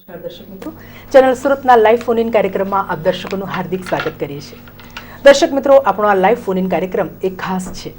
નમસ્કાર દર્શક મિત્રો, ચેનલ સુરતના લાઈવ ફોન ઇન કાર્યક્રમમાં આપ દર્શકોનું હાર્દિક સ્વાગત કરીએ છીએ. દર્શક મિત્રો, આપણો આ લાઈવ ફોન ઇન કાર્યક્રમ એક ખાસ છે.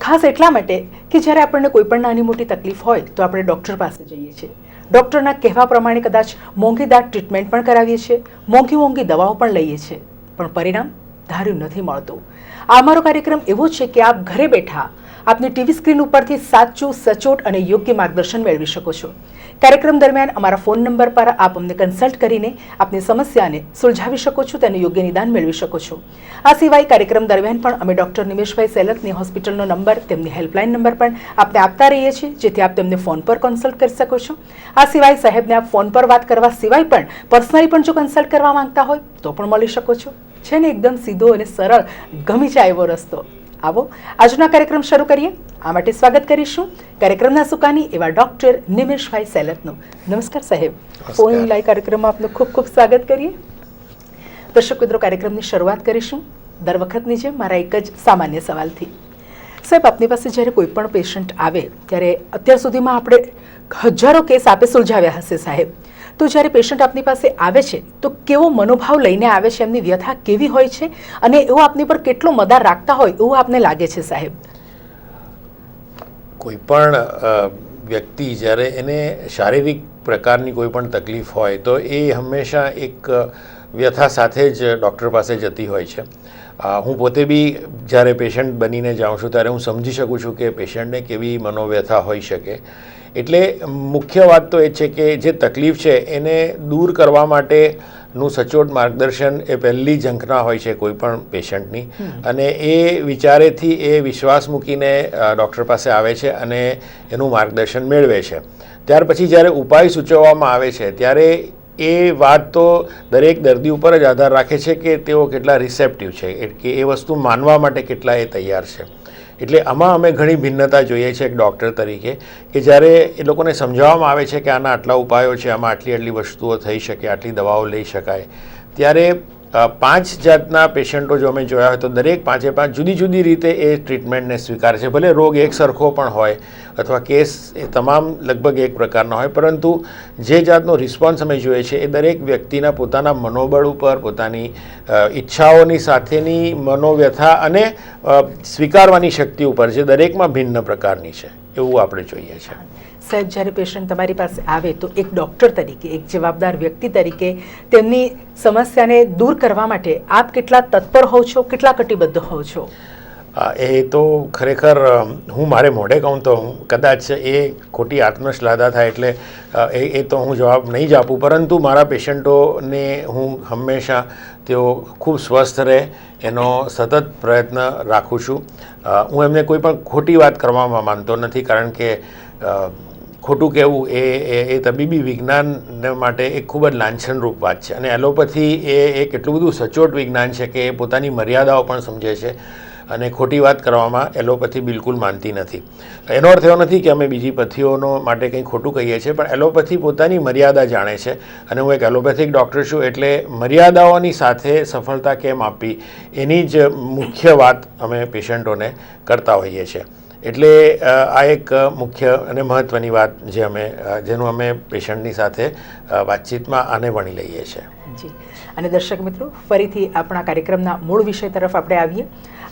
ખાસ એટલા માટે કે જ્યારે આપણને કોઈ પણ નાની મોટી તકલીફ હોય તો આપણે ડૉક્ટર પાસે જઈએ છીએ. ડૉક્ટરના કહેવા પ્રમાણે કદાચ મોંઘીદાટ ટ્રીટમેન્ટ પણ કરાવીએ છીએ, મોંઘી દવાઓ પણ લઈએ છીએ, પણ પરિણામ ધાર્યું નથી મળતું. આ અમારો કાર્યક્રમ એવો છે કે આપ ઘરે બેઠા આપની ટીવી સ્ક્રીન ઉપરથી સાચું, સચોટ અને યોગ્ય માર્ગદર્શન મેળવી શકો છો. કાર્યક્રમ દરમિયાન અમારા ફોન નંબર પર આપ અમને કન્સલ્ટ કરીને આપની સમસ્યાને સુલઝાવી શકો છો, તેનું યોગ્ય નિદાન મેળવી શકો છો. આ સિવાય કાર્યક્રમ દરમિયાન પણ અમે ડૉક્ટર નિમેશભાઈ સેલકની હોસ્પિટલનો નંબર, તેમની હેલ્પલાઇન નંબર પણ આપને આપતા રહીએ છીએ, જેથી આપ તેમને ફોન પર કન્સલ્ટ કરી શકો છો. આ સિવાય સાહેબને આપ ફોન પર વાત કરવા સિવાય પણ પર્સનલી પણ જો કન્સલ્ટ કરવા માંગતા હોય તો પણ મળી શકો છો. છે ને એકદમ સીધો અને સરળ, ગમી જાય એવો રસ્તો. આવો આજનો કાર્યક્રમ શરૂ કરીએ. આ માટે સ્વાગત કરીશું કાર્યક્રમના સુકાની એવા ડૉક્ટર નિમેશભાઈ સેલકનું. નમસ્કાર સાહેબ, ફોન લાઈવ કાર્યક્રમમાં આપનું ખૂબ ખૂબ સ્વાગત કરીએ. દર્શક મિત્રો, કાર્યક્રમની શરૂઆત કરીશું દર વખતની જેમ મારા એક જ સામાન્ય સવાલથી. સાહેબ, આપની પાસે જ્યારે કોઈ પણ પેશન્ટ આવે ત્યારે અત્યાર સુધીમાં આપણે હજારો કેસ આપે સુલઝાવ્યા હશે સાહેબ, તો જ્યારે પેશન્ટ આપની પાસે આવે છે તો કેવો મનોભાવ લઈને આવે છે, એમની વ્યથા કેવી હોય છે અને એવો આપની પર કેટલો મદાર રાખતા હોય એવું આપને લાગે છે સાહેબ? કોઈ પણ વ્યક્તિ જ્યારે એને શારીરિક પ્રકારની કોઈ પણ તકલીફ હોય તો એ હંમેશા એક વ્યથા સાથે જ ડૉક્ટર પાસે જતી હોય છે. હું પોતે બી જ્યારે પેશન્ટ બનીને જાઉં છું ત્યારે હું સમજી શકું છું કે પેશન્ટને કેવી મનોવ્યથા હોઈ શકે. એટલે મુખ્ય વાત તો એ છે કે જે તકલીફ છે એને દૂર કરવા માટેનું સચોટ માર્ગદર્શન એ પહેલી ઝંખના હોય છે કોઈ પણ પેશન્ટની, અને એ વિચારેથી એ વિશ્વાસ મૂકીને ડૉક્ટર પાસે આવે છે અને એનું માર્ગદર્શન મેળવે છે. ત્યાર પછી જ્યારે ઉપાય સૂચવવામાં આવે છે ત્યારે એ વાત તો દરેક દર્દી ઉપર જ આધાર રાખે છે કે તેઓ કેટલા રિસેપ્ટિવ છે, કે એ વસ્તુ માનવા માટે કેટલા એ તૈયાર છે. એટલે આમાં અમે ઘણી ભિન્નતા જોઈએ છીએ એક ડૉક્ટર તરીકે, કે જ્યારે એ લોકોને સમજાવવામાં આવે છે કે આના આટલા ઉપાયો છે, આમાં આટલી વસ્તુઓ થઈ શકે, આટલી દવાઓ લઈ શકાય, ત્યારે 5 જાતના પેશન્ટો જો અમે જોયા હોય તો દરેક 5 જુદી જુદી રીતે એ ટ્રીટમેન્ટને સ્વીકારે છે. ભલે રોગ એક સરખો પણ હોય અથવા કેસ એ તમામ લગભગ એક પ્રકારના હોય, પરંતુ જે જાતનો રિસ્પોન્સ અમે જોઈએ છે એ દરેક વ્યક્તિના પોતાના મનોબળ ઉપર, પોતાની ઈચ્છાઓની સાથેની મનોવ્યથા અને સ્વીકારવાની શક્તિ ઉપર, જે દરેકમાં ભિન્ન પ્રકારની છે એવું આપણે જોઈએ છીએ. સાહેબ, જ્યારે પેશન્ટ તમારી પાસે આવે તો એક ડૉક્ટર તરીકે, એક જવાબદાર વ્યક્તિ તરીકે તેમની સમસ્યાને દૂર કરવા માટે આપ કેટલા તત્પર હોવ છો, કેટલા કટિબદ્ધ હોવ છો? એ તો ખરેખર હું મારે મોઢે કહું તો કદાચ એ ખોટી આત્મશ્લાઘા થાય, એટલે એ તો હું જવાબ નહીં જ આપું, પરંતુ મારા પેશન્ટોને હું હંમેશા તેઓ ખૂબ સ્વસ્થ રહે એનો સતત પ્રયત્ન રાખું છું. હું એમને કોઈ પણ ખોટી વાત કરવામાં માનતો નથી, કારણ કે ખોટું કહેવું એ તબીબી વિજ્ઞાન માટે એક ખૂબ જ લાંછનરૂપ વાત છે, અને એલોપેથી એ એટલું બધું સચોટ વિજ્ઞાન છે કે એ પોતાની મર્યાદાઓ પણ સમજે છે, અને ખોટી વાત કરવામાં એલોપેથી બિલકુલ માનતી નથી. એનો અર્થ એવો નથી કે અમે બીજી પથ્થીઓનો માટે કંઈ ખોટું કહીએ છીએ, પણ એલોપેથી પોતાની મર્યાદા જાણે છે, અને હું એક એલોપેથિક ડૉક્ટર છું, એટલે મર્યાદાઓની સાથે સફળતા કેમ આપવી એની જ મુખ્ય વાત અમે પેશન્ટોને કરતા હોઈએ છીએ. એટલે આ એક મુખ્ય અને મહત્ત્વની વાત જેનું અમે પેશન્ટની સાથે વાતચીતમાં આને વણી લઈએ છીએ. જી, અને દર્શક મિત્રો, ફરીથી આપણા કાર્યક્રમના મૂળ વિષય તરફ આપણે આવીએ.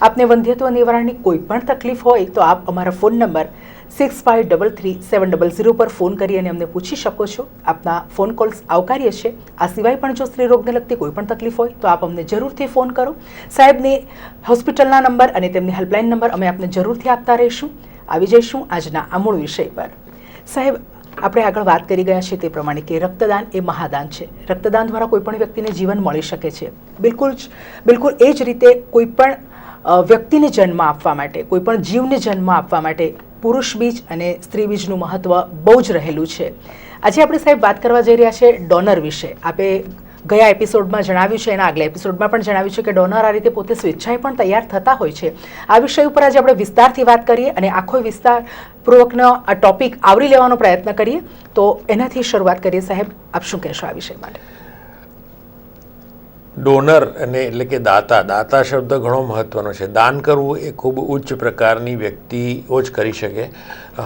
આપને વંધ્યત્વ નિવારણની કોઈ પણ તકલીફ હોય તો આપ અમારા ફોન નંબર 6533 પર ફોન કરી અને અમને પૂછી શકો છો. આપના ફોન કોલ્સ આવકાર્ય છે. આ સિવાય પણ જો સ્ત્રી રોગને લગતી કોઈ પણ તકલીફ હોય તો આપ અમને જરૂરથી ફોન કરો. સાહેબની હોસ્પિટલના નંબર અને તેમની હેલ્પલાઇન નંબર અમે આપને જરૂરથી આપતા રહીશું. આવી જઈશું આજના આ મૂળ વિષય પર. સાહેબ, આપણે આગળ વાત કરી ગયા છીએ તે પ્રમાણે કે રક્તદાન એ મહાદાન છે. રક્તદાન દ્વારા કોઈ પણ વ્યક્તિને જીવન મળી શકે છે. બિલકુલ એ જ રીતે કોઈ પણ વ્યક્તિને જન્મ આપવા માટે, કોઈ પણ જીવને જન્મ આપવા માટે પુરુષ બીજ અને સ્ત્રી બીજનું મહત્વ બહુ જ રહેલું છે. આજે આપણે સાહેબ વાત કરવા જઈ રહ્યા છે ડોનર વિશે. આપે ગયા એપિસોડમાં જણાવ્યું છે, એના આગલા એપિસોડમાં પણ જણાવ્યું છે કે ડોનર આ રીતે પોતે સ્વેચ્છાએ પણ તૈયાર થતા હોય છે. આ વિષય ઉપર આજે આપણે વિસ્તારથી વાત કરીએ અને આખો વિસ્તારપૂર્વકનો આ ટોપિક આવરી લેવાનો પ્રયત્ન કરીએ. તો એનાથી શરૂઆત કરીએ. સાહેબ, આપ શું કહેશો આ વિષય માટે? ડોનર અને એટલે કે દાતા દાતા શબ્દ ઘણો મહત્ત્વનો છે. દાન કરવું એ ખૂબ ઉચ્ચ પ્રકારની વ્યક્તિઓ જ કરી શકે.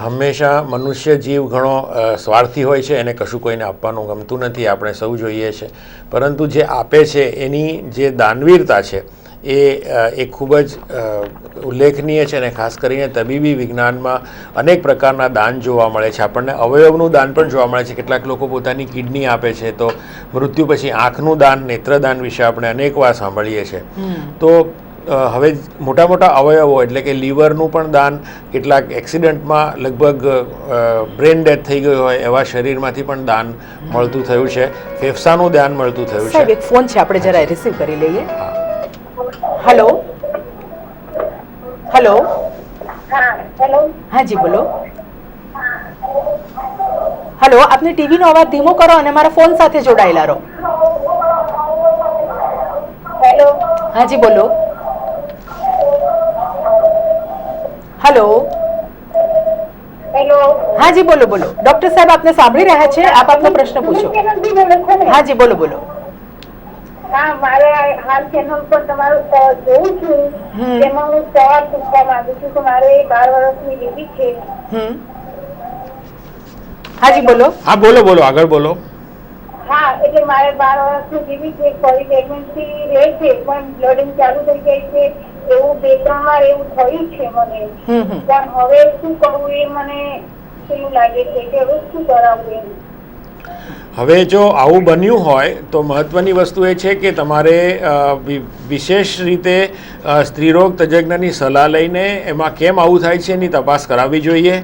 હંમેશા મનુષ્ય જીવ ઘણો સ્વાર્થી હોય છે, એને કશું કોઈને આપવાનું ગમતું નથી, આપણે સૌ જોઈએ છે. પરંતુ જે આપે છે એની જે દાનવીરતા છે એ ખૂબ જ ઉલ્લેખનીય છે. અને ખાસ કરીને તબીબી વિજ્ઞાનમાં અનેક પ્રકારના દાન જોવા મળે છે. આપણને અવયવનું દાન પણ જોવા મળે છે. કેટલાક લોકો પોતાની કિડની આપે છે, તો મૃત્યુ પછી આંખનું દાન, નેત્રદાન વિશે આપણે અનેક વાર સાંભળીએ છીએ. તો હવે મોટા મોટા અવયવો એટલે કે લીવરનું પણ દાન, કેટલાક એક્સિડન્ટમાં લગભગ બ્રેન ડેથ થઈ ગયો હોય એવા શરીરમાંથી પણ દાન મળતું થયું છે. ફેફસાનું દાન મળતું થયું છે. સાહેબ એક ફોન છે, આપણે જરા રિસીવ કરી લઈએ. હેલો હેલો હા જી બોલો. હેલો, આપને ટીવીનો અવાજ ધીમો કરો અને મારા ફોન સાથે જોડાયેલા રહો. હેલો હા જી બોલો. હેલો હેલો હા જી બોલો બોલો. ડોક્ટર સાહેબ આપને સાંભળી રહ્યા છે, આપ આપનો પ્રશ્ન પૂછો. હા જી બોલો બોલો. હા, મારે હાલ ચેનલ પર તમારું જોઉં છું, તેમાં હું સવાલ પૂછવા માંગુ છું કે મારે 12 વર્ષની બેબી છે. હા જી બોલો. હા બોલો બોલો, આગળ બોલો. હા, એટલે મારે 12 વર્ષની બેબી છે, ફરી પ્રેગ્નન્સી રહે છે, પણ બ્લડિંગ ચાલુ થઈ જાય છે, એવું 2-3 વાર એવું થયું છે મને. પણ હવે શું કરવું એ મને એવું લાગે છે કે હવે શું કરાવવું એમ. હવે જો આવું બન્યું હોય તો મહત્ત્વની વસ્તુ એ છે કે તમારે વિશેષ રીતે સ્ત્રીરોગ તજજ્ઞની સલાહ લઈને એમાં કેમ આવું થાય છે એની તપાસ કરાવવી જોઈએ.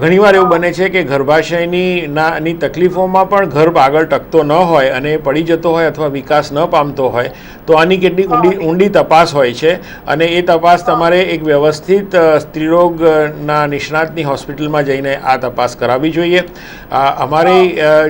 ઘણીવાર એવું બને છે કે ગર્ભાશયની તકલીફોમાં પણ ગર્ભ આગળ ટકતો ન હોય અને પડી જતો હોય અથવા વિકાસ ન પામતો હોય તો આની કેટલીક ઊંડી તપાસ હોય છે. અને એ તપાસ તમારે એક વ્યવસ્થિત સ્ત્રીરોગના નિષ્ણાતની હોસ્પિટલમાં જઈને આ તપાસ કરાવવી જોઈએ. અમારી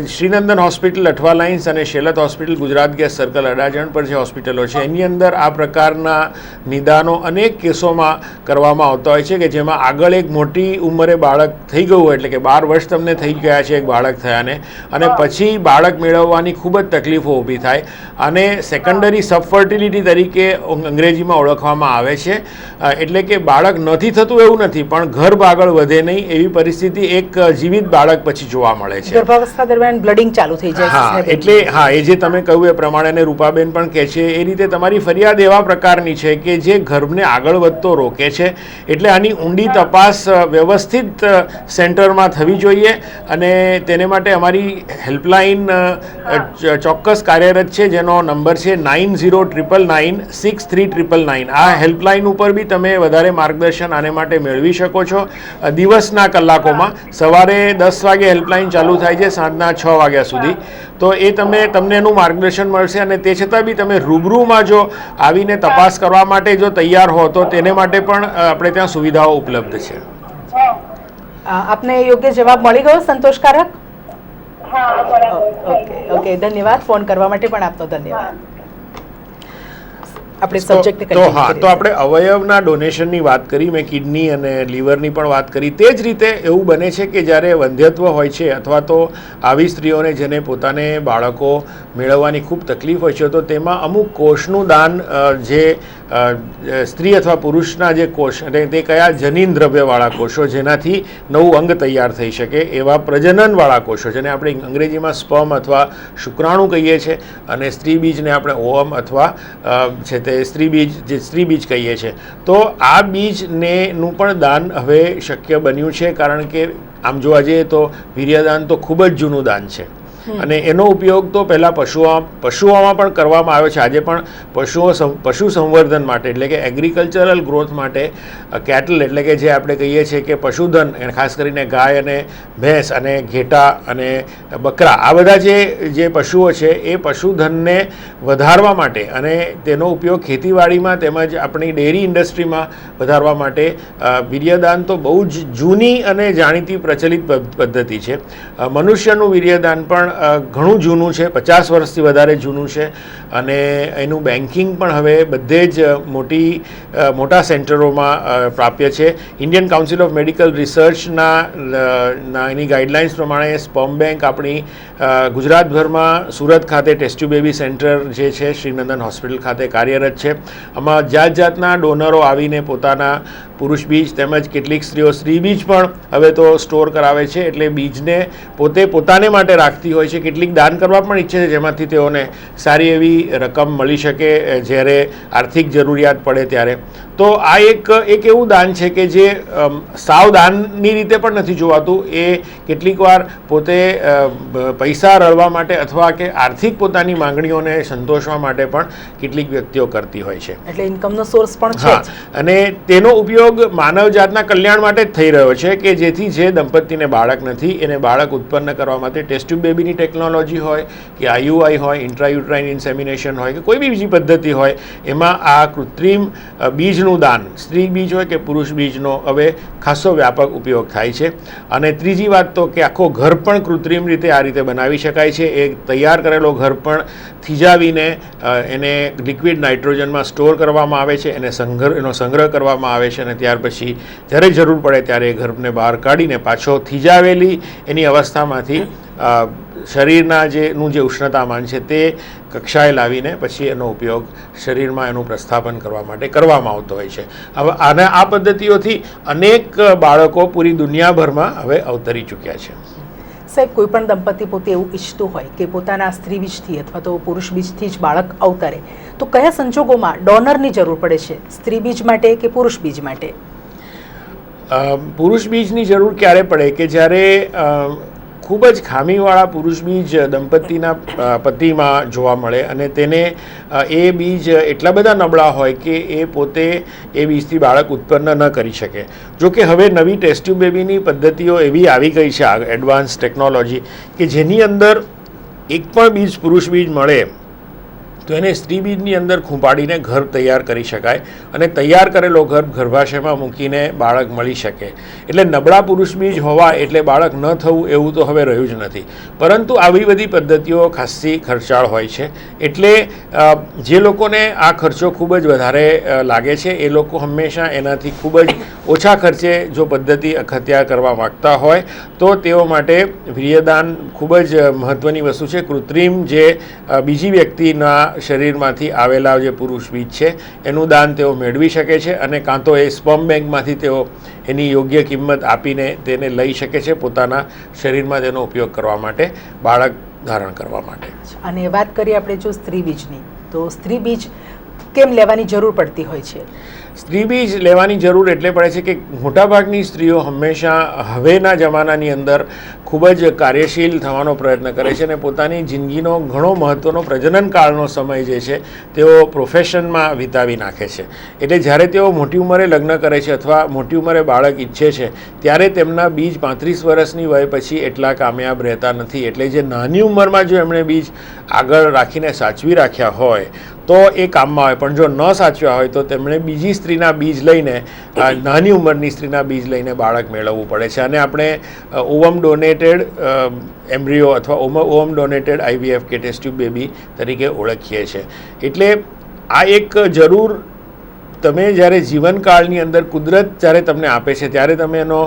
શ્રીનંદન હોસ્પિટલ, અઠવા લાઇન્સ અને Shelat hospital, Gujarat gas circle, Adajan પર જે હોસ્પિટલો છે એની અંદર આ પ્રકારના નિદાનો અનેક કેસોમાં કરવામાં આવતા હોય છે કે જેમાં આગળ એક મોટી ઉંમરે બાળક થઈ ગયું હોય, એટલે કે 12 વર્ષ તમને થઈ ગયા છે એક બાળક થયાને, અને પછી બાળક મેળવવાની ખૂબ જ તકલીફો ઊભી થાય. અને સેકન્ડરી સબફર્ટિલિટી તરીકે અંગ્રેજીમાં ઓળખવામાં આવે છે. એટલે કે બાળક નથી થતું એવું નથી, પણ ગર્ભ આગળ વધે નહીં એવી પરિસ્થિતિ એક જીવિત બાળક પછી જોવા મળે છે. ગર્ભાવસ્થા દરમિયાન બ્લડિંગ ચાલુ થઈ જાય હા, એટલે હા, એ જે તમે કહ્યું એ પ્રમાણે, અને રૂપાબેન પણ કહે છે એ રીતે, તમારી ફરિયાદ એવા પ્રકારની છે કે જે ગર્ભને આગળ વધતો રોકે છે. એટલે આની ઊંડી તપાસ વ્યવસ્થિત સેન્ટરમાં થવી જોઈએ. અને તેને માટે અમારી હેલ્પલાઇન ચોક્કસ કાર્યરત છે, જેનો નંબર છે 9099963999. આ હેલ્પલાઇન ઉપર બી તમે વધારે માર્ગદર્શન આને માટે મેળવી શકો છો. દિવસના કલાકોમાં સવારે 10 વાગે હેલ્પલાઇન ચાલુ થાય છે, સાંજના 6 વાગ્યા સુધી. તો એ તમને એનું માર્ગદર્શન મળશે. અને તે છતાં બી તમે રૂબરૂમાં જો આવીને તપાસ કરવા માટે જો તૈયાર હો તો તેને માટે પણ આપણે ત્યાં સુવિધાઓ ઉપલબ્ધ છે. આપને યોગ્ય જવાબ મળી ગયો, સંતોષકારક? હા, બરાબર. ઓકે ઓકે, ધન્યવાદ. ફોન કરવા માટે પણ આપનો ધન્યવાદ. આપણે સબ્જેક્ટ તો હા, તો આપણે અવયવના ડોનેશનની વાત કરી, મેં કિડની અને લીવરની પણ વાત કરી. તે જ રીતે એવું બને છે કે જ્યારે વંધ્યત્વ હોય છે અથવા તો આવી સ્ત્રીઓને જેને પોતાને બાળકો મેળવવાની ખૂબ તકલીફ હોય છે, તો તેમાં અમુક કોષનું દાન, જે સ્ત્રી અથવા પુરુષના જે કોષ, અને તે કયા જનીન દ્રવ્યવાળા કોષો જેનાથી નવું અંગ તૈયાર થઈ શકે એવા પ્રજનનવાળા કોષો, જેને આપણે અંગ્રેજીમાં સ્પર્મ અથવા શુક્રાણુ કહીએ છીએ, અને સ્ત્રી બીજને આપણે ઓવમ અથવા છે તે સ્ત્રી બીજ કહીએ છીએ. તો આ બીજનું પણ દાન હવે શક્ય બન્યું છે, કારણ કે આમ જોવા જઈએ તો વીર્યદાન તો ખૂબ જ જૂનું દાન છે. અને એનો ઉપયોગ તો પહેલાં પશુઓમાં પણ કરવામાં આવ્યો છે. આજે પણ પશુ સંવર્ધન માટે, એટલે કે એગ્રીકલ્ચરલ ગ્રોથ માટે કેટલ, એટલે કે જે આપણે કહીએ છીએ કે પશુધન, ખાસ કરીને ગાય અને ભેંસ અને ઘેટા અને બકરા, આ બધા જે પશુઓ છે એ પશુધનને વધારવા માટે અને તેનો ઉપયોગ ખેતીવાડીમાં તેમજ આપણી ડેરી ઇન્ડસ્ટ્રીમાં વધારવા માટે વીર્યદાન તો બહુ જ જૂની અને જાણીતી પ્રચલિત પદ્ધતિ છે. મનુષ્યનું વીર્યદાન પણ ઘણું જૂનું છે, 50 વર્ષથી વધારે જૂનું છે અને એનું બેન્કિંગ પણ હવે બધે જ મોટા સેન્ટરોમાં પ્રાપ્ય છે. ઇન્ડિયન કાઉન્સિલ ઓફ મેડિકલ રિસર્ચના એની ગાઈડલાઇન્સ પ્રમાણે સ્પર્મ બેંક આપણી ગુજરાતભરમાં સુરત ખાતે ટેસ્ટ ટ્યુબ બેબી સેન્ટર જે છે શ્રીનંદન હોસ્પિટલ ખાતે કાર્યરત છે. આમાં જાતના ડોનરો આવીને પોતાના પુરુષ બીજ તેમજ કેટલીક સ્ત્રીઓ સ્ત્રી બીજ પણ હવે તો સ્ટોર કરાવે છે, એટલે બીજને પોતાને માટે રાખતી હોય છે. કેટલીક દાન કરવા પણ ઈચ્છે છે, જેમાંથી તેઓને સારી એવી રકમ મળી શકે જ્યારે આર્થિક જરૂરિયાત પડે ત્યારે. તો આ એક એવું દાન છે કે જે સાવ દાનની રીતે પણ નથી જોવાતું. એ કેટલીક વાર પોતે પૈસા રળવા માટે અથવા કે આર્થિક પોતાની માંગણીઓને સંતોષવા માટે પણ કેટલીક વ્યક્તિઓ કરતી હોય છે. એટલે ઇન્કમનો સોર્સ પણ છે. હા, અને તેનો ઉપયોગ માનવ જાતના કલ્યાણ માટે જ થઈ રહ્યો છે કે જેથી જે દંપતીને બાળક નથી એને બાળક ઉત્પન્ન કરવા માટે ટેસ્ટ ટ્યુબ બેબીની ટેકનોલોજી હોય કે IUI હોય, ઇન્ટ્રાયુટ્રાઇન ઇન્સેમિનેશન હોય કે કોઈ બી બીજી પદ્ધતિ હોય, એમાં આ કૃત્રિમ બીજનું દાન, સ્ત્રી બીજ હોય કે પુરુષ બીજનો હવે ખાસો વ્યાપક ઉપયોગ થાય છે. અને ત્રીજી વાત તો કે આખો ઘર પણ કૃત્રિમ રીતે આ રીતે બનાવી શકાય છે. એ તૈયાર કરેલો ઘર પણ થીજાવીને એને લિક્વિડ નાઇટ્રોજનમાં સ્ટોર કરવામાં આવે છે, એનો સંગ્રહ કરવામાં આવે છે અને ત્યાર પછી જ્યારે જરૂર પડે ત્યારે એ ઘરને બહાર કાઢીને પાછો થીજાવેલી એની અવસ્થામાંથી શરીરના નું જે ઉષ્ણતામાન છે તે કક્ષાએ લાવીને પછી એનો ઉપયોગ શરીરમાં એનું પ્રસ્થાપન કરવા માટે કરવામાં આવતો હોય છે. હવે આ પદ્ધતિઓથી અનેક બાળકો પૂરી દુનિયાભરમાં હવે અવતરી ચૂક્યા છે. સાહેબ, કોઈ પણ દંપતી પોતે એવું ઈચ્છતું હોય કે પોતાના સ્ત્રી બીજથી અથવા તો પુરુષ બીજથી જ બાળક અવતરે, તો કયા સંજોગોમાં ડોનરની જરૂર પડે છે, સ્ત્રી બીજ માટે કે પુરુષ બીજ માટે? પુરુષ બીજની જરૂર ક્યારે પડે કે જ્યારે ખૂબ જ ખામીવાળા પુરુષ બીજ દંપતીના પતિમાં જોવા મળે અને તેને એ બીજ એટલા બધા નબળા હોય કે એ પોતે એ બીજથી બાળક ઉત્પન્ન ન કરી શકે. જો કે હવે નવી ટેસ્ટ ટ્યુબ બેબીની પદ્ધતિઓ એવી આવી ગઈ છે, એડવાન્સ ટેકનોલોજી, કે જેની અંદર એક પણ બીજ પુરુષ બીજ મળે તો એને સ્ત્રી બીજની અંદર ખૂંપાડીને ઘર તૈયાર કરી શકાય અને તૈયાર કરેલો ઘર ગર્ભાશયમાં મૂકીને બાળક મળી શકે. એટલે નબળા પુરુષ બીજ હોવા એટલે બાળક ન થવું એવું તો હવે રહ્યું જ નથી. પરંતુ આવી બધી પદ્ધતિઓ ખાસ્સી ખર્ચાળ હોય છે, એટલે જે લોકોને આ ખર્ચો ખૂબ જ વધારે લાગે છે એ લોકો હંમેશા એનાથી ખૂબ જ ઓછા ખર્ચે જો પદ્ધતિ અખત્યાર કરવા માગતા હોય તો તેઓ માટે વીર્યદાન ખૂબ જ મહત્ત્વની વસ્તુ છે. કૃત્રિમ જે બીજી વ્યક્તિના શરીરમાંથી આવેલા જે પુરુષ બીજ છે એનું દાન તેઓ મેળવી શકે છે અને કાં તો એ સ્પર્મ બેંકમાંથી તેઓ એની યોગ્ય કિંમત આપીને તેને લઈ શકે છે પોતાના શરીરમાં તેનો ઉપયોગ કરવા માટે, બાળક ધારણ કરવા માટે. અને વાત કરીએ આપણે જો સ્ત્રી બીજની, તો સ્ત્રી બીજ કેમ લેવાની જરૂર પડતી હોય છે? સ્ત્રી બીજ લેવાની જરૂર એટલે પડે છે કે મોટાભાગની સ્ત્રીઓ હંમેશા હવેના જમાનાની અંદર ખૂબ જ કાર્યશીલ થવાનો પ્રયત્ન કરે છે અને પોતાની જિંદગીનો ઘણો મહત્ત્વનો પ્રજનનકાળનો સમય જે છે તેઓ પ્રોફેશનમાં વિતાવી નાખે છે. એટલે જ્યારે તેઓ મોટી ઉંમરે લગ્ન કરે છે અથવા મોટી ઉંમરે બાળક ઈચ્છે છે ત્યારે તેમના બીજ 35 વર્ષની વય પછી એટલા કામયાબ રહેતા નથી. એટલે જે નાની ઉંમરમાં જો એમણે બીજ આગળ રાખીને સાચવી રાખ્યા હોય તો એ કામમાં આવે, પણ જો ન સાચવ્યા હોય તો તેમણે બીજી સ્ત્રીના બીજ લઈને, નાની ઉંમરની સ્ત્રીના બીજ લઈને બાળક મેળવવું પડે છે. અને આપણે ઓવમ ડોનેટેડ એમ્બ્રિયો અથવા ઓવમ ડોનેટેડ IVF કે ટેસ્ટ ટ્યુબ બેબી તરીકે ઓળખીએ છીએ. એટલે આ એક જરૂર તમે જ્યારે જીવનકાળની અંદર કુદરત જ્યારે તમને આપે છે ત્યારે તમે એનો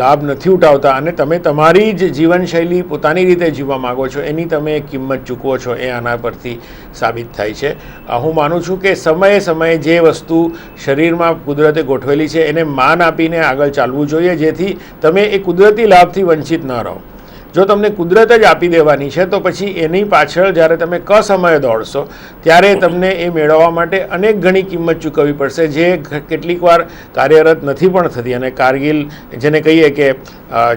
લાભ નથી ઉઠાવતા અને તમે તમારી જ જીવનશૈલી પોતાની રીતે જીવવા માગો છો, એની તમે કિંમત ચૂકવો છો, એ આના પરથી સાબિત થાય છે. હું માનું છું કે સમયે સમયે જે વસ્તુ શરીરમાં કુદરતે ગોઠવેલી છે એને માન આપીને આગળ ચાલવું જોઈએ, જેથી તમે એ કુદરતી લાભથી વંચિત ન રહો. જો તમને કુદરત જ આપી દેવાની છે તો પછી એની પાછળ જ્યારે તમે કસમયે દોડશો ત્યારે તમને એ મેળવવા માટે અનેક ઘણી કિંમત ચૂકવવી પડશે, જે કેટલીક વાર કાર્યરત નથી પણ થતી. અને કારગિલ જેને કહીએ કે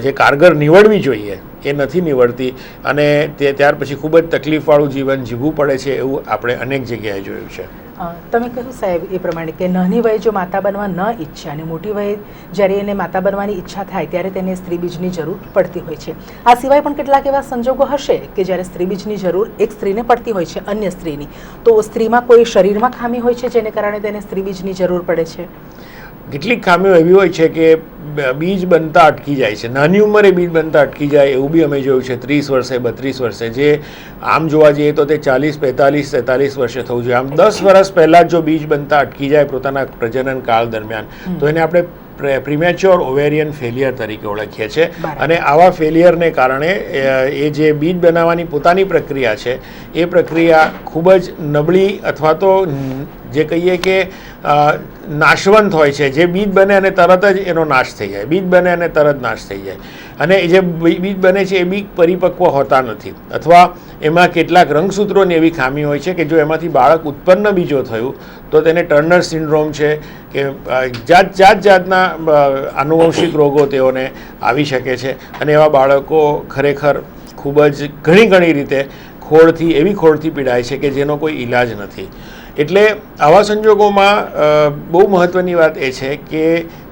જે કારગર નીવડવી જોઈએ એ નથી નીવડતી અને ત્યાર પછી ખૂબ જ તકલીફવાળું જીવન જીવવું પડે છે, એવું આપણે અનેક જગ્યાએ જોયું છે. તમે કહ્યું સાહેબ એ પ્રમાણે કે નાની વયે જો માતા બનવા ન ઈચ્છે અને મોટી વયે જ્યારે એને માતા બનવાની ઈચ્છા થાય ત્યારે તેને સ્ત્રી બીજની જરૂર પડતી હોય છે. આ સિવાય પણ કેટલાક એવા સંજોગો હશે કે જ્યારે સ્ત્રી બીજની જરૂર એક સ્ત્રીને પડતી હોય છે અન્ય સ્ત્રીની, તો સ્ત્રીમાં કોઈ શરીરમાં ખામી હોય છે જેને કારણે તેને સ્ત્રી બીજની જરૂર પડે છે? કેટલીક ખામીઓ એવી હોય છે કે બીજ બનતા અટકી જાય છે, નાની ઉંમરે બીજ બનતા અટકી જાય એવું બી અમે જોયું છે. 30 વર્ષે 32 વર્ષે, જે આમ જોવા જઈએ તો તે 40 45 43 વર્ષે થવું જોઈએ. આમ 10 વર્ષ પહેલાં જો બીજ બનતા અટકી જાય પોતાના પ્રજનન કાળ દરમિયાન, તો એને આપણે પ્રીમેચ્યોર ઓવેરિયન ફેલિયર તરીકે ઓળખીએ છીએ. અને આવા ફેલિયરને કારણે એ જે બીજ બનાવવાની પોતાની પ્રક્રિયા છે એ પ્રક્રિયા ખૂબ જ નબળી અથવા તો જે કહીએ કે નાશવંત હોય છે. જે બીજ બને અને તરત જ એનો નાશ થઈ જાય, બીજ બને અને તરત નાશ થઈ જાય. અને એ જે બીજ બને છે એ બીજ પરિપક્વ હોતા નથી, અથવા એમાં કેટલાક રંગસૂત્રોની એવી ખામી હોય છે કે જો એમાંથી બાળક ઉત્પન્ન બીજો થયું તો તેને ટર્નર સિન્ડ્રોમ છે કે જાતના આનુવંશિક રોગો તેઓને આવી શકે છે. અને એવા બાળકો ખરેખર ખૂબ જ ઘણી રીતે એવી ખોડથી પીડાય છે કે જેનો કોઈ ઈલાજ નથી. એટલે આવા સંજોગોમાં બહુ મહત્ત્વની વાત એ છે કે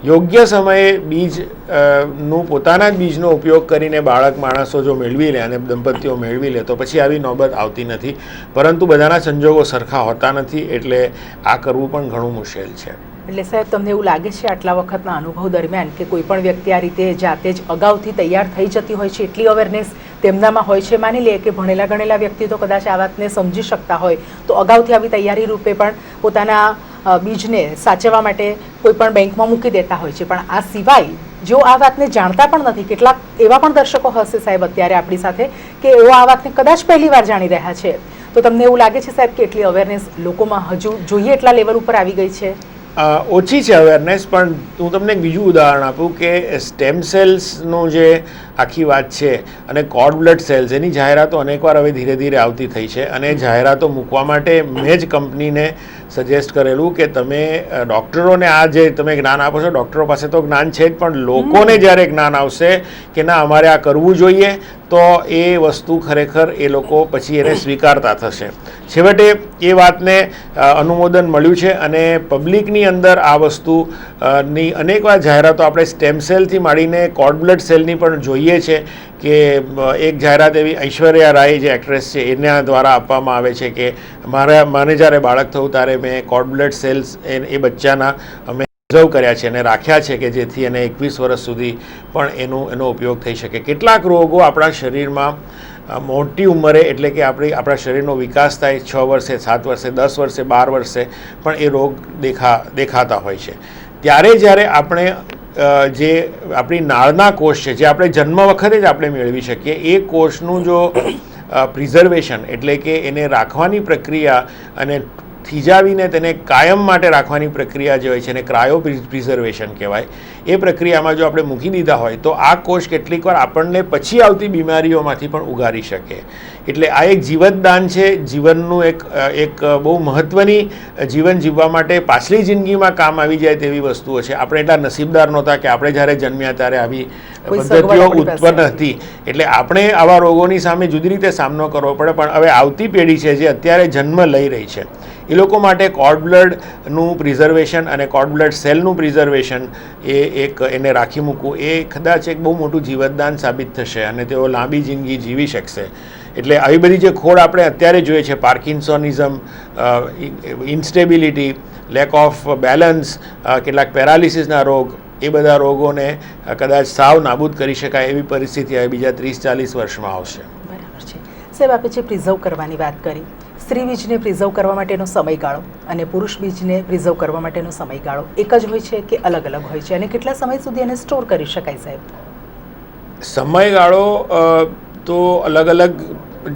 યોગ્ય સમયે બીજનું પોતાના જ બીજનો ઉપયોગ કરીને બાળક માણસો જો મેળવી લે અને દંપતીઓ મેળવી લે તો પછી આવી નોબત આવતી નથી. પરંતુ બધાના સંજોગો સરખા હોતા નથી, એટલે આ કરવું પણ ઘણું મુશ્કેલ છે. એટલે સાહેબ, તમને એવું લાગે છે આટલા વખતના અનુભવ દરમિયાન કે કોઈ પણ વ્યક્તિ આ રીતે જાતે જ અગાઉથી તૈયાર થઈ જતી હોય છે, એટલી અવેરનેસ તેમનામાં હોય છે? માની લે કે ભણેલા ગણેલા વ્યક્તિ તો કદાચ આ વાતને સમજી શકતા હોય તો અગાઉથી આવી તૈયારી રૂપે પણ પોતાના બીજને સાચવવા માટે કોઈ પણ બેંકમાં મૂકી દેતા હોય છે. પણ આ સિવાય જો આ વાતને જાણતા પણ નથી, કેટલાક એવા પણ દર્શકો હશે સાહેબ અત્યારે આપણી સાથે કે એઓ આ વાતને કદાચ પહેલી વાર જાણી રહ્યા છે, તો તમને એવું લાગે છે સાહેબ કે એટલી અવેરનેસ લોકોમાં હજુ જોઈએ એટલા લેવલ ઉપર આવી ગઈ છે? ઓછી છે અવેરનેસ. પણ હું તમને એક બીજું ઉદાહરણ આપું કે સ્ટેમ સેલ્સનું જે આખી વાત છે અને કોર્ડ બ્લડ સેલ્સ, એની જાહેરાતો અનેકવાર હવે ધીરે ધીરે આવતી થઈ છે. અને જાહેરાતો મૂકવા માટે મેં જ કંપનીને સજેસ્ટ કરેલું કે તમે ડૉક્ટરોને આ જે તમે જ્ઞાન આપો છો, ડૉક્ટરો પાસે તો જ્ઞાન છે જ, પણ લોકોને જ્યારે જ્ઞાન આવશે કે ના અમારે આ કરવું જોઈએ, તો એ વસ્તુ ખરેખર એ લોકો પછી એને સ્વીકારતા થશે. છેવટે એ વાતને અનુમોદન મળ્યું છે અને પબ્લિકની અંદર આ વસ્તુની અનેકવાર જાહેરાતો આપણે સ્ટેમ સેલથી માંડીને કોર્ડ બ્લડ સેલની પણ જોઈએ છે. કે એક જાહેરાત એવી ઐશ્વર્યા રાય જે એક્ટ્રેસ છે એના દ્વારા આપવામાં આવે છે કે મને જ્યારે બાળક થયું ત્યારે મેં કોર્ડ બ્લડ સેલ્સ એ બચ્ચાના અમે રિઝર્વ કર્યા છે અને રાખ્યા છે કે જેથી એને 21 વર્ષ સુધી પણ એનો ઉપયોગ થઈ શકે. કેટલાક રોગો આપણા શરીરમાં મોટી ઉંમરે, એટલે કે આપણા શરીરનો વિકાસ થાય 6 વર્ષે 7 વર્ષે 10 વર્ષે 12 વર્ષે પણ એ રોગ દેખાતા હોય છે. જ્યારે આપણે જે આપણી નાળના કોષ છે, જે આપણે જન્મ વખતે જ આપણે મેળવી શકીએ, એ કોષનું જો પ્રિઝર્વેશન એટલે કે એને રાખવાની પ્રક્રિયા અને થીજાવીને તેને કાયમ માટે રાખવાની પ્રક્રિયા જે હોય છે એને ક્રાયો પ્રિઝર્વેશન કહેવાય. એ પ્રક્રિયામાં જો આપણે મૂકી દીધા હોય તો આ કોષ કેટલીક વાર આપણને પછી આવતી બીમારીઓમાંથી પણ ઉગારી શકે. એટલે આ એક જીવતદાન છે. જીવનનું એક બહુ મહત્ત્વની જીવન જીવવા માટે પાછલી જિંદગીમાં કામ આવી જાય તેવી વસ્તુઓ છે. આપણે એટલા નસીબદાર નહોતા કે આપણે જ્યારે જન્મ્યા ત્યારે આવી પદ્ધતિઓ ઉત્પન્ન હતી. એટલે આપણે આવા રોગોની સામે જુદી રીતે સામનો કરવો પડે. પણ હવે આવતી પેઢી છે જે અત્યારે જન્મ લઈ રહી છે, એ લોકો માટે કોર્ડ બ્લડનું પ્રિઝર્વેશન અને કોર્ડ બ્લડ સેલનું પ્રિઝર્વેશન એને રાખી મૂકવું એ કદાચ એક બહુ મોટું જીવતદાન સાબિત થશે અને તેઓ લાંબી જિંદગી જીવી શકશે. એટલે આવી બધી જે ખોડ આપણે અત્યારે જોઈએ છે, પાર્કિન્સોનિઝમ, ઇન્સ્ટેબિલિટી, લેક ઓફ બેલેન્સ, કેટલાક પેરાલિસિસના રોગ, એ બધા રોગોને કદાચ સાવ નાબૂદ કરી શકાય એવી પરિસ્થિતિ હવે બીજા 30-40 વર્ષમાં આવશે. બરાબર છે સાહેબ. આપણે જે પ્રિઝર્વ કરવાની વાત કરી, સ્ત્રી બીજને પ્રિઝર્વ કરવા માટેનો સમયગાળો અને પુરુષ બીજને પ્રિઝર્વ કરવા માટેનો સમયગાળો એક જ હોય છે કે અલગ અલગ હોય છે? અને કેટલા સમય સુધી એને સ્ટોર કરી શકાય સાહેબ? સમયગાળો તો અલગ અલગ,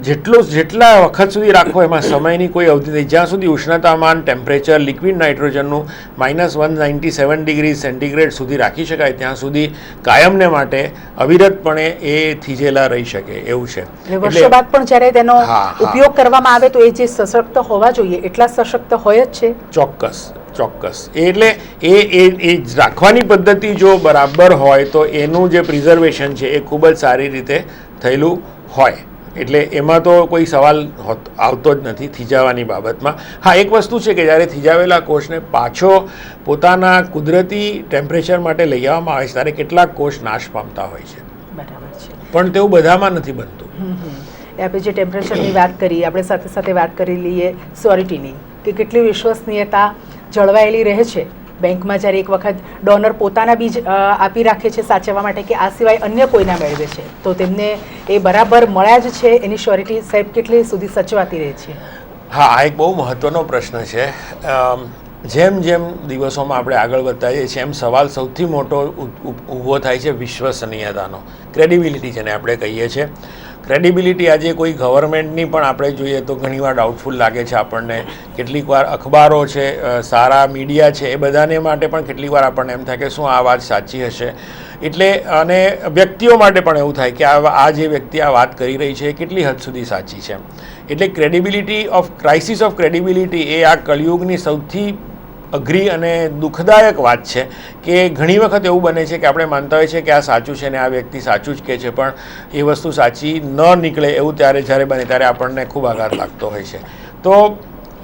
જેટલા વખત સુધી રાખવો એમાં સમયની કોઈ અવધિ નથી. જ્યાં સુધી ઉષ્ણતામાન, ટેમ્પરેચર, લિક્વિડ નાઇટ્રોજનનું -197 ડિગ્રી સેન્ટીગ્રેડ સુધી રાખી શકાય ત્યાં સુધી કાયમને માટે અવિરતપણે એ થીજેલા રહી શકે એવું છે. વર્ષો બાદ પણ જ્યારે તેનો ઉપયોગ કરવામાં આવે તો એ જે સશક્ત હોવા જોઈએ એટલા સશક્ત હોય જ છે? ચોક્કસ. એટલે એ રાખવાની પદ્ધતિ જો બરાબર હોય તો એનું જે પ્રિઝર્વેશન છે એ ખૂબ જ સારી રીતે થયેલું હોય. એટલે એમાં તો કોઈ સવાલ આવતો જ નથી થીજાવાની બાબતમાં. હા, એક વસ્તુ છે કે જ્યારે થીજાવેલા કોષને પાછો પોતાના કુદરતી ટેમ્પરેચર માટે લઈ આવવામાં આવે છે ત્યારે કેટલાક કોષ નાશ પામતા હોય છે. બરાબર છે. પણ તેવું બધામાં નથી બનતું. આપણે જે ટેમ્પરેચરની વાત કરી, આપણે સાથે સાથે વાત કરી લઈએ સ્યોરિટીની, કે કેટલી વિશ્વસનીયતા જળવાયેલી રહે છે બેંકમાં જ્યારે એક વખત ડોનર પોતાના બીજ આપી રાખે છે સાચવવા માટે કે આ સિવાય અન્ય કોઈના મેળવે છે તો તેમને એ બરાબર મળ્યા જ છે એની શ્યોરિટી સાહેબ કેટલી સુધી સચવાતી રહે છે? હા, આ એક બહુ મહત્ત્વનો પ્રશ્ન છે. જેમ જેમ દિવસોમાં આપણે આગળ વધતા જઈએ છીએ એમ સવાલ સૌથી મોટો ઊભો થાય છે વિશ્વસનીયતાનો, ક્રેડિબિલિટી જેને આપણે કહીએ છીએ. ક્રેડિબિલિટી આજે કોઈ ગવર્મેન્ટની પણ આપણે જોઈએ તો ઘણીવાર ડાઉટફુલ લાગે છે આપણને. કેટલીક વાર અખબારો છે, સારા મીડિયા છે, એ બધાને માટે પણ કેટલીક વાર આપણને એમ થાય કે શું આ વાત સાચી હશે. એટલે અને વ્યક્તિઓ માટે પણ એવું થાય કે આ જે વ્યક્તિ આ વાત કરી રહી છે એ કેટલી હદ સુધી સાચી છે. એટલે ક્રાઇસિસ ઓફ ક્રેડિબિલિટી એ આ કળિયુગની સૌથી અઘરી અને દુઃખદાયક વાત છે કે ઘણી વખત એવું બને છે કે આપણે માનતા હોઈએ છીએ કે આ સાચું છે ને આ વ્યક્તિ સાચું જ કહે છે, પણ એ વસ્તુ સાચી ન નીકળે એવું જ્યારે બને ત્યારે આપણને ખૂબ આઘાત લાગતો હોય છે. તો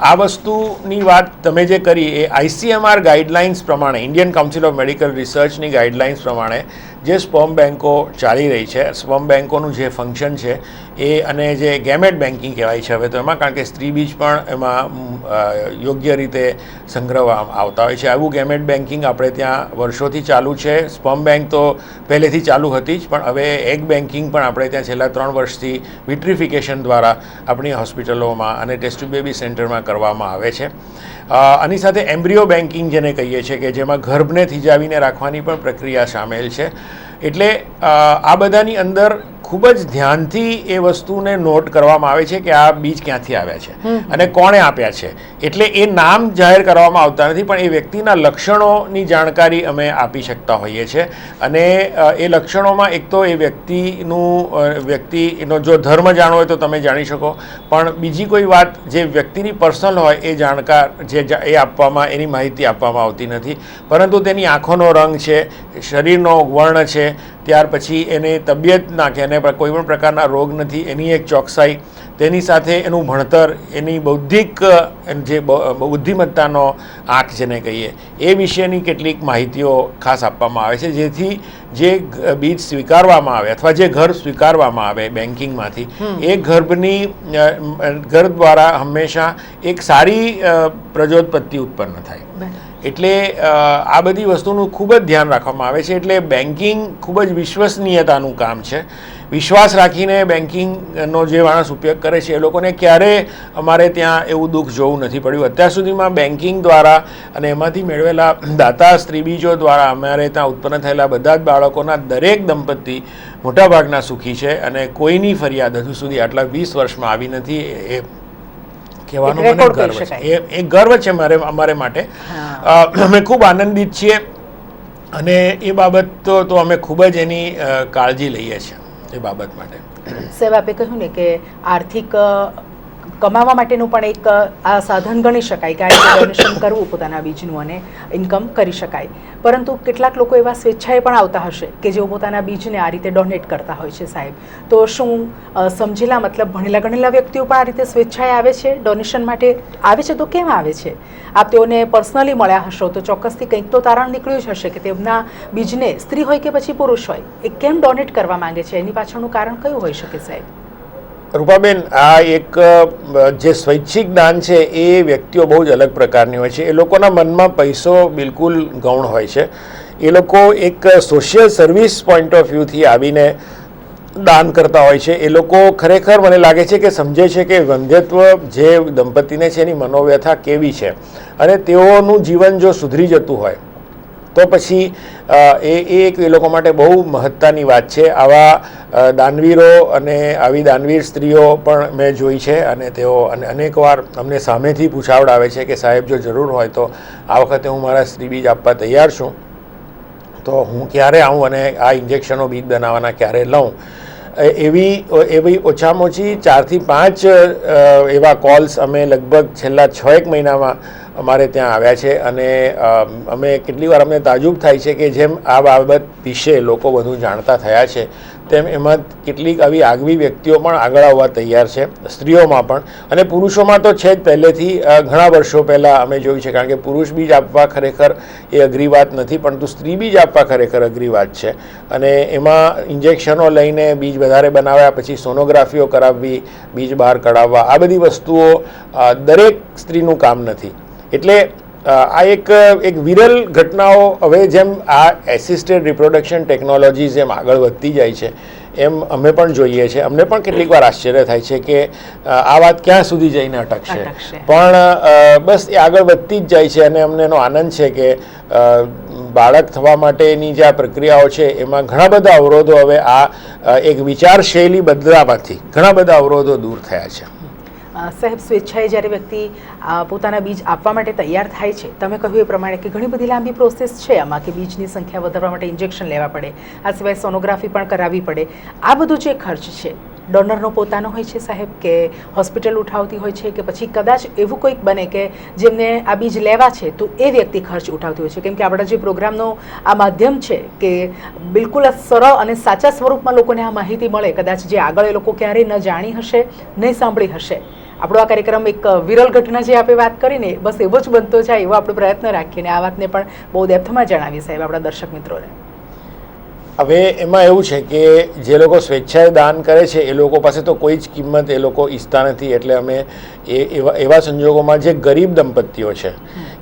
આ વસ્તુની વાત તમે જે કરી એ ICMR ગાઈડલાઇન્સ પ્રમાણે, ઇન્ડિયન કાઉન્સિલ ઓફ મેડિકલ રિસર્ચની ગાઈડલાઇન્સ પ્રમાણે જે સ્પર્મ બેન્કો ચાલી રહી છે, સ્પર્મ બેન્કોનું જે ફંક્શન છે એ અને જે ગેમેટ બેન્કિંગ કહેવાય છે હવે તો એમાં, કારણ કે સ્ત્રી બીજ પણ એમાં યોગ્ય રીતે સંગ્રહવામાં આવતા હોય છે. આવું ગેમેટ બેન્કિંગ આપણે ત્યાં વર્ષોથી ચાલુ છે. સ્પર્મ બેંક તો પહેલેથી ચાલુ હતી જ, પણ હવે એગ બેન્કિંગ પણ આપણે ત્યાં છેલ્લા 3 વર્ષથી વિટ્રિફિકેશન દ્વારા આપણી હોસ્પિટલોમાં અને ટેસ્ટ ટ્યુબ બેબી સેન્ટરમાં કરવામાં આવે છે. આની સાથે એમ્બ્રિયો બેન્કિંગ જેને કહીએ છીએ કે જેમાં ગર્ભને થીજાવીને રાખવાની પણ પ્રક્રિયા સામેલ છે. એટલે આ બધાની અંદર ખૂબ જ ધ્યાનથી એ વસ્તુને નોટ કરવામાં આવે છે કે આ બીજ ક્યાંથી આવ્યા છે અને કોણે આપ્યા છે. એટલે એ નામ જાહેર કરવામાં આવતા નથી, પણ એ વ્યક્તિના લક્ષણોની જાણકારી અમે આપી શકતા હોઈએ છીએ. અને એ લક્ષણોમાં એક તો એ વ્યક્તિનો જો ધર્મ જાણવો હોય તો તમે જાણી શકો, પણ બીજી કોઈ વાત જે વ્યક્તિની પર્સનલ હોય એ જાણકાર એ આપવામાં, એની માહિતી આપવામાં આવતી નથી. પરંતુ તેની આંખોનો રંગ છે, શરીરનો વર્ણ છે, ત્યાર પછી એની તબિયતના કે એને કોઈ પણ પ્રકારના રોગ નથી એની એક ચોકસાઈ, તેની સાથે એનું ભણતર, એની બૌદ્ધિક જે બુદ્ધિમત્તાનો આંક જેને કહીએ એ વિશેની કેટલીક માહિતીઓ ખાસ આપવામાં આવે છે, જેથી જે બીજ સ્વીકારવામાં આવે અથવા જે ગર્ભ સ્વીકારવામાં આવે બેન્કિંગમાંથી એ ગર્ભ દ્વારા હંમેશા એક સારી પ્રજોત્પત્તિ ઉત્પન્ન થાય. એટલે આ બધી વસ્તુનું ખૂબ જ ધ્યાન રાખવામાં આવે છે. એટલે બેન્કિંગ ખૂબ જ વિશ્વસનીયતાનું કામ છે. વિશ્વાસ રાખીને બેન્કિંગનો જે માણસ ઉપયોગ કરે છે એ લોકોને ક્યારેય અમારે ત્યાં એવું દુઃખ જોવું નથી પડ્યું. અત્યાર સુધીમાં બેન્કિંગ દ્વારા અને એમાંથી મેળવેલા દાતા સ્ત્રીબીજો દ્વારા અમારે ત્યાં ઉત્પન્ન થયેલા બધા જ બાળકોના દરેક દંપતી મોટાભાગના સુખી છે અને કોઈની ફરિયાદ હજુ સુધી આટલા 20 વર્ષમાં આવી નથી. એ કહેવાનો મને ગર્વ છે. એ ગર્વ છે અમારે માટે. અમે ખૂબ આનંદિત છીએ અને એ બાબત તો અમે ખૂબ જ એની કાળજી લઈએ છીએ એ બાબત માટે. સાહેબ, આપે કહ્યું ને કે આર્થિક કમાવા માટેનું પણ એક આ સાધન ગણી શકાય કે આ ડોનેશન કરવું પોતાના બીજનું અને ઇન્કમ કરી શકાય. પરંતુ કેટલાક લોકો એવા સ્વેચ્છાએ પણ આવતા હશે કે જેઓ પોતાના બીજને આ રીતે ડોનેટ કરતા હોય છે. સાહેબ, તો શું સમજેલા મતલબ ભણેલા ગણેલા વ્યક્તિઓ પણ આ રીતે સ્વેચ્છાએ આવે છે, ડોનેશન માટે આવે છે? તો કેમ આવે છે? આપ તેઓને પર્સનલી મળ્યા હશો તો ચોક્કસથી કંઈક તો તારણ નીકળ્યું જ હશે કે તેમના બીજને, સ્ત્રી હોય કે પછી પુરુષ હોય, એ કેમ ડોનેટ કરવા માંગે છે? એની પાછળનું કારણ કયું હોઈ શકે સાહેબ? રૂપાબેન, આ એક જે સ્વૈચ્છિક દાન છે એ વ્યક્તિઓ બહુ જ અલગ પ્રકારની હોય છે. એ લોકોના મનમાં પૈસો બિલકુલ ગૌણ હોય છે. એ લોકો એક સોશિયલ સર્વિસ પોઈન્ટ ઓફ વ્યૂથી આવીને દાન કરતા હોય છે. એ લોકો ખરેખર મને લાગે છે કે સમજે છે કે વંધ્યત્વ જે દંપતીને છે એની મનોવ્યથા કેવી છે અને તેઓનું જીવન જો સુધરી જતું હોય તો પછી એ લોકો માટે બહુ મહત્ત્વની વાત છે. આવા દાનવીરો અને આવી દાનવીર સ્ત્રીઓ પણ મેં જોઈ છે અને તેઓ અનેકવાર અમને સામેથી પૂછાવડાવે છે કે સાહેબ જો જરૂર હોય તો આ વખતે હું મારા સ્ત્રી બીજ આપવા તૈયાર છું, તો હું ક્યારે આવું અને આ ઇન્જેક્શનો બીજ બનાવવાના ક્યારે લઉં. એવી ઓછામાં ઓછી 4 થી 5 એવા કોલ્સ અમે લગભગ છેલ્લા 6 મહિનામાં અમારે ત્યાં આવ્યા છે. અને અમે કેટલી વાર અમને તાજુબ થાય છે કે જેમ આ બાબત વિશે લોકો વધુ જાણતા થયા છે તેમ એમાં કેટલીક આવી આગવી વ્યક્તિઓ પણ આગળ આવવા તૈયાર છે, સ્ત્રીઓમાં પણ અને પુરુષોમાં તો છે જ. પહેલેથી ઘણા વર્ષો પહેલાં અમે જોયું છે, કારણ કે પુરુષ બીજ આપવા ખરેખર એ અઘરી વાત નથી, પરંતુ સ્ત્રી બીજ આપવા ખરેખર અઘરી વાત છે. અને એમાં ઇન્જેક્શનો લઈને બીજ વધારે બનાવ્યા પછી સોનોગ્રાફીઓ કરાવવી, બીજ બહાર કઢાવવા, આ બધી વસ્તુઓ દરેક સ્ત્રીનું કામ નથી. એટલે આ એક વિરલ ઘટનાઓ હવે જેમ આ એસિસ્ટેડ રિપ્રોડક્શન ટેકનોલોજી જેમ આગળ વધતી જાય છે એમ અમે પણ જોઈએ છીએ. અમને પણ કેટલીક વાર આશ્ચર્ય થાય છે કે આ વાત ક્યાં સુધી જઈને અટકશે, પણ બસ એ આગળ વધતી જ જાય છે અને અમને એનો આનંદ છે કે બાળક થવા માટેની જે આ પ્રક્રિયાઓ છે એમાં ઘણા બધા અવરોધો હવે આ એક વિચારશૈલી બદલાવાથી ઘણા બધા અવરોધો દૂર થયા છે. સાહેબ, સ્વેચ્છાએ જ્યારે વ્યક્તિ પોતાના બીજ આપવા માટે તૈયાર થાય છે, તમે કહ્યું એ પ્રમાણે કે ઘણી બધી લાંબી પ્રોસેસ છે આમાં, કે બીજની સંખ્યા વધારવા માટે ઇન્જેક્શન લેવા પડે, આ સિવાય સોનોગ્રાફી પણ કરાવવી પડે. આ બધું જે ખર્ચ છે ડોનરનો પોતાનો હોય છે સાહેબ, કે હોસ્પિટલ ઉઠાવતી હોય છે, કે પછી કદાચ એવું કોઈક બને કે જેમને આ બીજ લેવા છે તો એ વ્યક્તિ ખર્ચ ઉઠાવતી હોય છે? કેમ કે આપણા જે પ્રોગ્રામનો આ માધ્યમ છે કે બિલકુલ સરળ અને સાચા સ્વરૂપમાં લોકોને આ માહિતી મળે, કદાચ જે આગળ એ લોકો ક્યારેય ન જાણી હશે, નહીં સાંભળી હશે. આપણો આ કાર્યક્રમ એક વિરલ ઘટના જે આપણે વાત કરીને બસ એવો જ બનતો જાય એવો આપણે પ્રયત્ન રાખીને આ વાતને પણ બહુ ડેપ્થમાં જણાવીએ સાહેબ આપણા દર્શક મિત્રોને. હવે એમાં એવું છે કે જે લોકો સ્વેચ્છાએ દાન કરે છે એ લોકો પાસે તો કોઈ જ કિંમત એ લોકો ઈચ્છતા નથી. એટલે અમે એવા સંજોગોમાં જે ગરીબ દંપતીઓ છે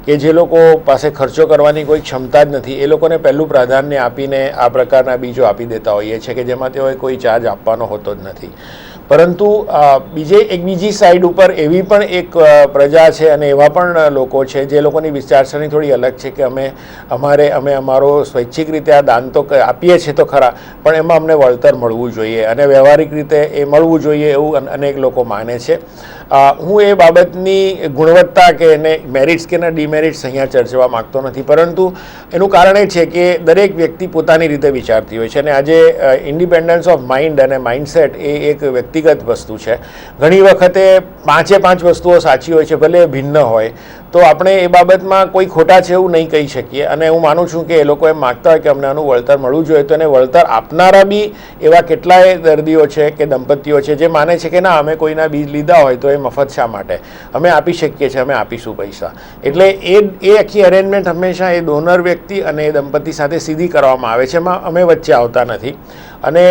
કે જે લોકો પાસે ખર્ચો કરવાની કોઈ ક્ષમતા જ નથી, એ લોકોને પહેલું પ્રાધાન્ય આપીને આ પ્રકારના બીજો આપી દેતા હોઈએ છીએ કે જેમાં તેઓએ કોઈ ચાર્જ આપવાનો હોતો જ નથી. પરંતુ બીજી સાઈડ ઉપર એવી પણ એક પ્રજા છે અને એવા પણ લોકો છે જે લોકોની વિચારસરણી થોડી અલગ છે કે અમે અમારો સ્વૈચ્છિક રીતે આ દાન તો આપીએ છીએ તો ખરા, પણ એમાં અમને વળતર મળવું જોઈએ અને વ્યવહારિક રીતે એ મળવું જોઈએ એવું અનેક લોકો માને છે. હું એ બાબતની ગુણવત્તા કે એને મેરિટ્સ કે એના ડિમેરિટ્સ અહીંયા ચર્ચવા માગતો નથી, પરંતુ એનું કારણ એ છે કે દરેક વ્યક્તિ પોતાની રીતે વિચારતી હોય છે અને આજે ઇન્ડિપેન્ડન્સ ઓફ માઇન્ડ અને માઇન્ડસેટ એ એક વ્યક્તિગત વસ્તુ છે. ઘણી વખતે 5 વસ્તુઓ સાચી હોય છે, ભલે ભિન્ન હોય, તો આપણે એ બાબતમાં કોઈ ખોટા છે એવું નહીં કહી શકીએ. અને હું માનું છું કે એ લોકો એમ માગતા હોય કે અમને આનું વળતર મળવું જોઈએ, તો એને વળતર આપનારા બી એવા કેટલાય દર્દીઓ છે કે દંપતીઓ છે જે માને છે કે ના, અમે કોઈના બીજ લીધા હોય તો એ મફત શા માટે, અમે આપી શકીએ છીએ, અમે આપીશું પૈસા. એટલે એ આખી અરેન્જમેન્ટ હંમેશા એ ડોનર વ્યક્તિ અને એ દંપતી સાથે સીધી કરવામાં આવે છે, એમાં અમે વચ્ચે આવતા નથી અને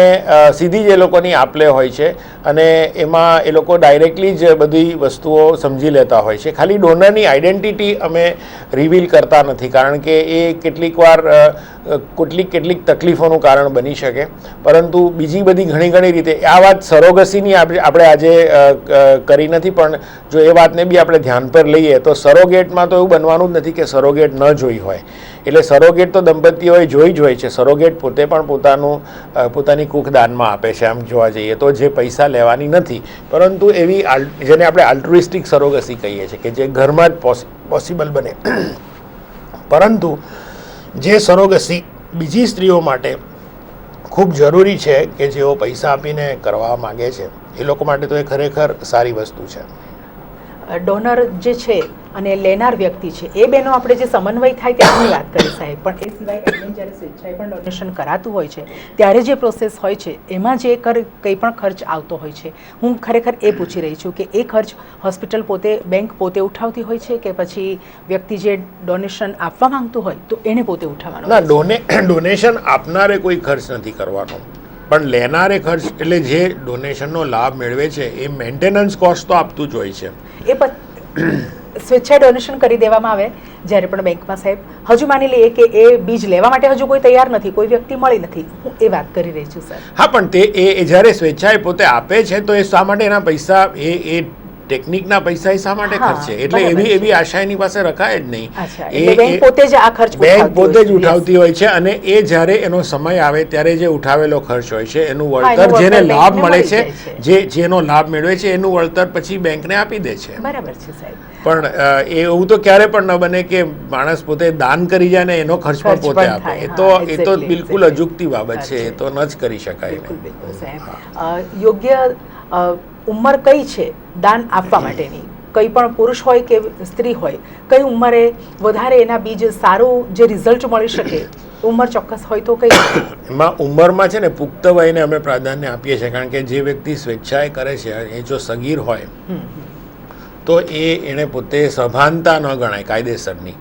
સીધી જ એ લોકોની આપલે હોય છે અને એમાં એ લોકો ડાયરેક્ટલી જ બધી વસ્તુઓ સમજી લેતા હોય છે. ખાલી ડોનરની આઈડેન્ટિટી અમે રિવીલ કરતા નથી, કારણ કે એ કેટલીક વાર કેટલીક તકલીફોનું કારણ બની શકે, પરંતુ બીજી બધી ઘણી રીતે આ વાત સરોગસીની આપણે આજે કરી નથી, પણ જો એ વાતને બી આપણે ધ્યાન પર લઈએ તો સરોગેટમાં તો એવું બનવાનું જ નથી કે સરોગેટ ન જોઈ હોય. એટલે સરોગેટ તો દંપતીઓએ જોઈ જ હોય છે. સરોગેટ પોતે પણ પોતાની કૂખ દાનમાં આપે છે, આમ જોવા જઈએ તો, જે પૈસા લેવાની નથી, પરંતુ એવી જેને આપણે આલ્ટ્રુઇસ્ટિક સરોગસી કહીએ છીએ કે જે ઘરમાં જ પોસિબલ બને. પરંતુ જે સરોગસી બીજી સ્ત્રીઓ માટે ખૂબ જરૂરી છે કે જેઓ પૈસા આપીને કરવા માગે છે, એ લોકો માટે તો એ ખરેખર સારી વસ્તુ છે. ડોનર જે છે અને લેનાર વ્યક્તિ છે એ બેનો આપણે જે સમન્વય થાય ત્યાંની વાત કરી સાહેબ, પણ એ સિવાય એમને જ્યારે સ્વેચ્છાએ પણ ડોનેશન કરાતું હોય છે ત્યારે જે પ્રોસેસ હોય છે એમાં જે કંઈ પણ ખર્ચ આવતો હોય છે, હું ખરેખર એ પૂછી રહી છું કે એ ખર્ચ હોસ્પિટલ પોતે, બેંક પોતે ઉઠાવતી હોય છે કે પછી વ્યક્તિ જે ડોનેશન આપવા માંગતું હોય તો એને પોતે ઉઠાવવાનો? ના, ડોનેશન આપનારે કોઈ ખર્ચ નથી કરવાનો, પણ લેનારે ખર્ચ, એટલે જે ડોનેશનનો લાભ મેળવે છે એ મેન્ટેનન્સ કોસ્ટ તો આપતું જ હોય છે. એ સ્વેચ્છાએ ડોનેશન કરી દેવામાં આવે જ્યારે પણ બેંકમાં સાહેબ, હજુ માની લઈએ કે એ બીજ લેવા માટે હજુ કોઈ તૈયાર નથી, કોઈ વ્યક્તિ મળી નથી, હું એ વાત કરી રહી છું સર. હા, પણ તે જ્યારે સ્વેચ્છાએ પોતે આપે છે તો એ શા માટે એના પૈસા એ ટેકનિકના પૈસા શા માટે ખર્ચે? એટલે એવી આશા એની પાસે રખાય જ નહીં. બેંક પોતે જ આ ખર્ચ બેંક પોતે જ ઉઠાવતી હોય છે અને એ જ્યારે એનો સમય આવે ત્યારે જે ઉઠાવેલો ખર્ચ હોય છે એનું વળતર જેને લાભ મળે છે, જેનો લાભ મેળવે છે એનું વળતર પછી બેંકને આપી દે છે. બરાબર છે સાહેબ. પણ એવું તો ક્યારે પણ ન બને કે માણસ પોતે દાન કરી જાય ને એનો ખર્ચ પણ પોતે આપે. એ તો બિલકુલ અજુગતી બાબત છે, એ તો ન જ કરી શકાય. બિલકુલ સાહેબ. યોગ્ય ઉંમર કઈ છે દાન આપવા માટેની? કંઈ પણ પુરુષ હોય કે સ્ત્રી હોય, કઈ ઉંમરે વધારે એના બીજ સારું જે રિઝલ્ટ મળી શકે, ઉંમર ચોક્કસ હોય તો કઈ? એમાં ઉંમરમાં છે ને પુખ્ત વયને અમે પ્રાધાન્ય આપીએ છીએ, કારણ કે જે વ્યક્તિ સ્વેચ્છાએ કરે છે એ જો સગીર હોય તો એને પોતે સભાનતા ન ગણાય કાયદેસરની,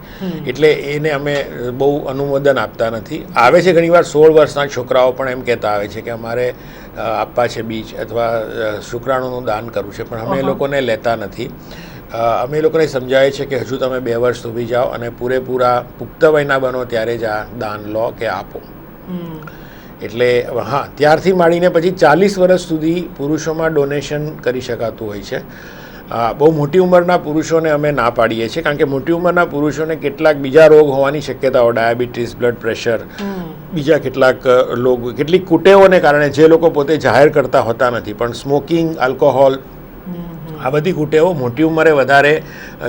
એટલે એને અમે બહુ અનુમોદન આપતા નથી. આવે છે ઘણીવાર 16 વર્ષના છોકરાઓ પણ એમ કહેતા આવે છે કે અમારે આપવા છે બીજ અથવા શુક્રાણુનું દાન કરવું છે, પણ અમે એ લોકોને લેતા નથી. અમે લોકોને સમજાવે છે કે હજુ તમે 2 વર્ષ સુધી જાઓ અને પૂરેપૂરા પુખ્ત વયના બનો ત્યારે જ આ દાન લો કે આપો. એટલે હા, ત્યારથી માંડીને પછી 40 વર્ષ સુધી પુરુષોમાં ડોનેશન કરી શકાતું હોય છે. બહુ મોટી ઉંમરના પુરુષોને અમે ના પાડીએ છીએ, કારણ કે મોટી ઉંમરના પુરુષોને કેટલાક બીજા રોગ હોવાની શક્યતાઓ, ડાયાબિટીસ, બ્લડ પ્રેશર, બીજા કેટલીક કુટેવોને કારણે જે લોકો પોતે જાહેર કરતા હોતા નથી, પણ સ્મોકિંગ, આલ્કોહોલ, આ બધી કુટેવો મોટી ઉંમરે વધારે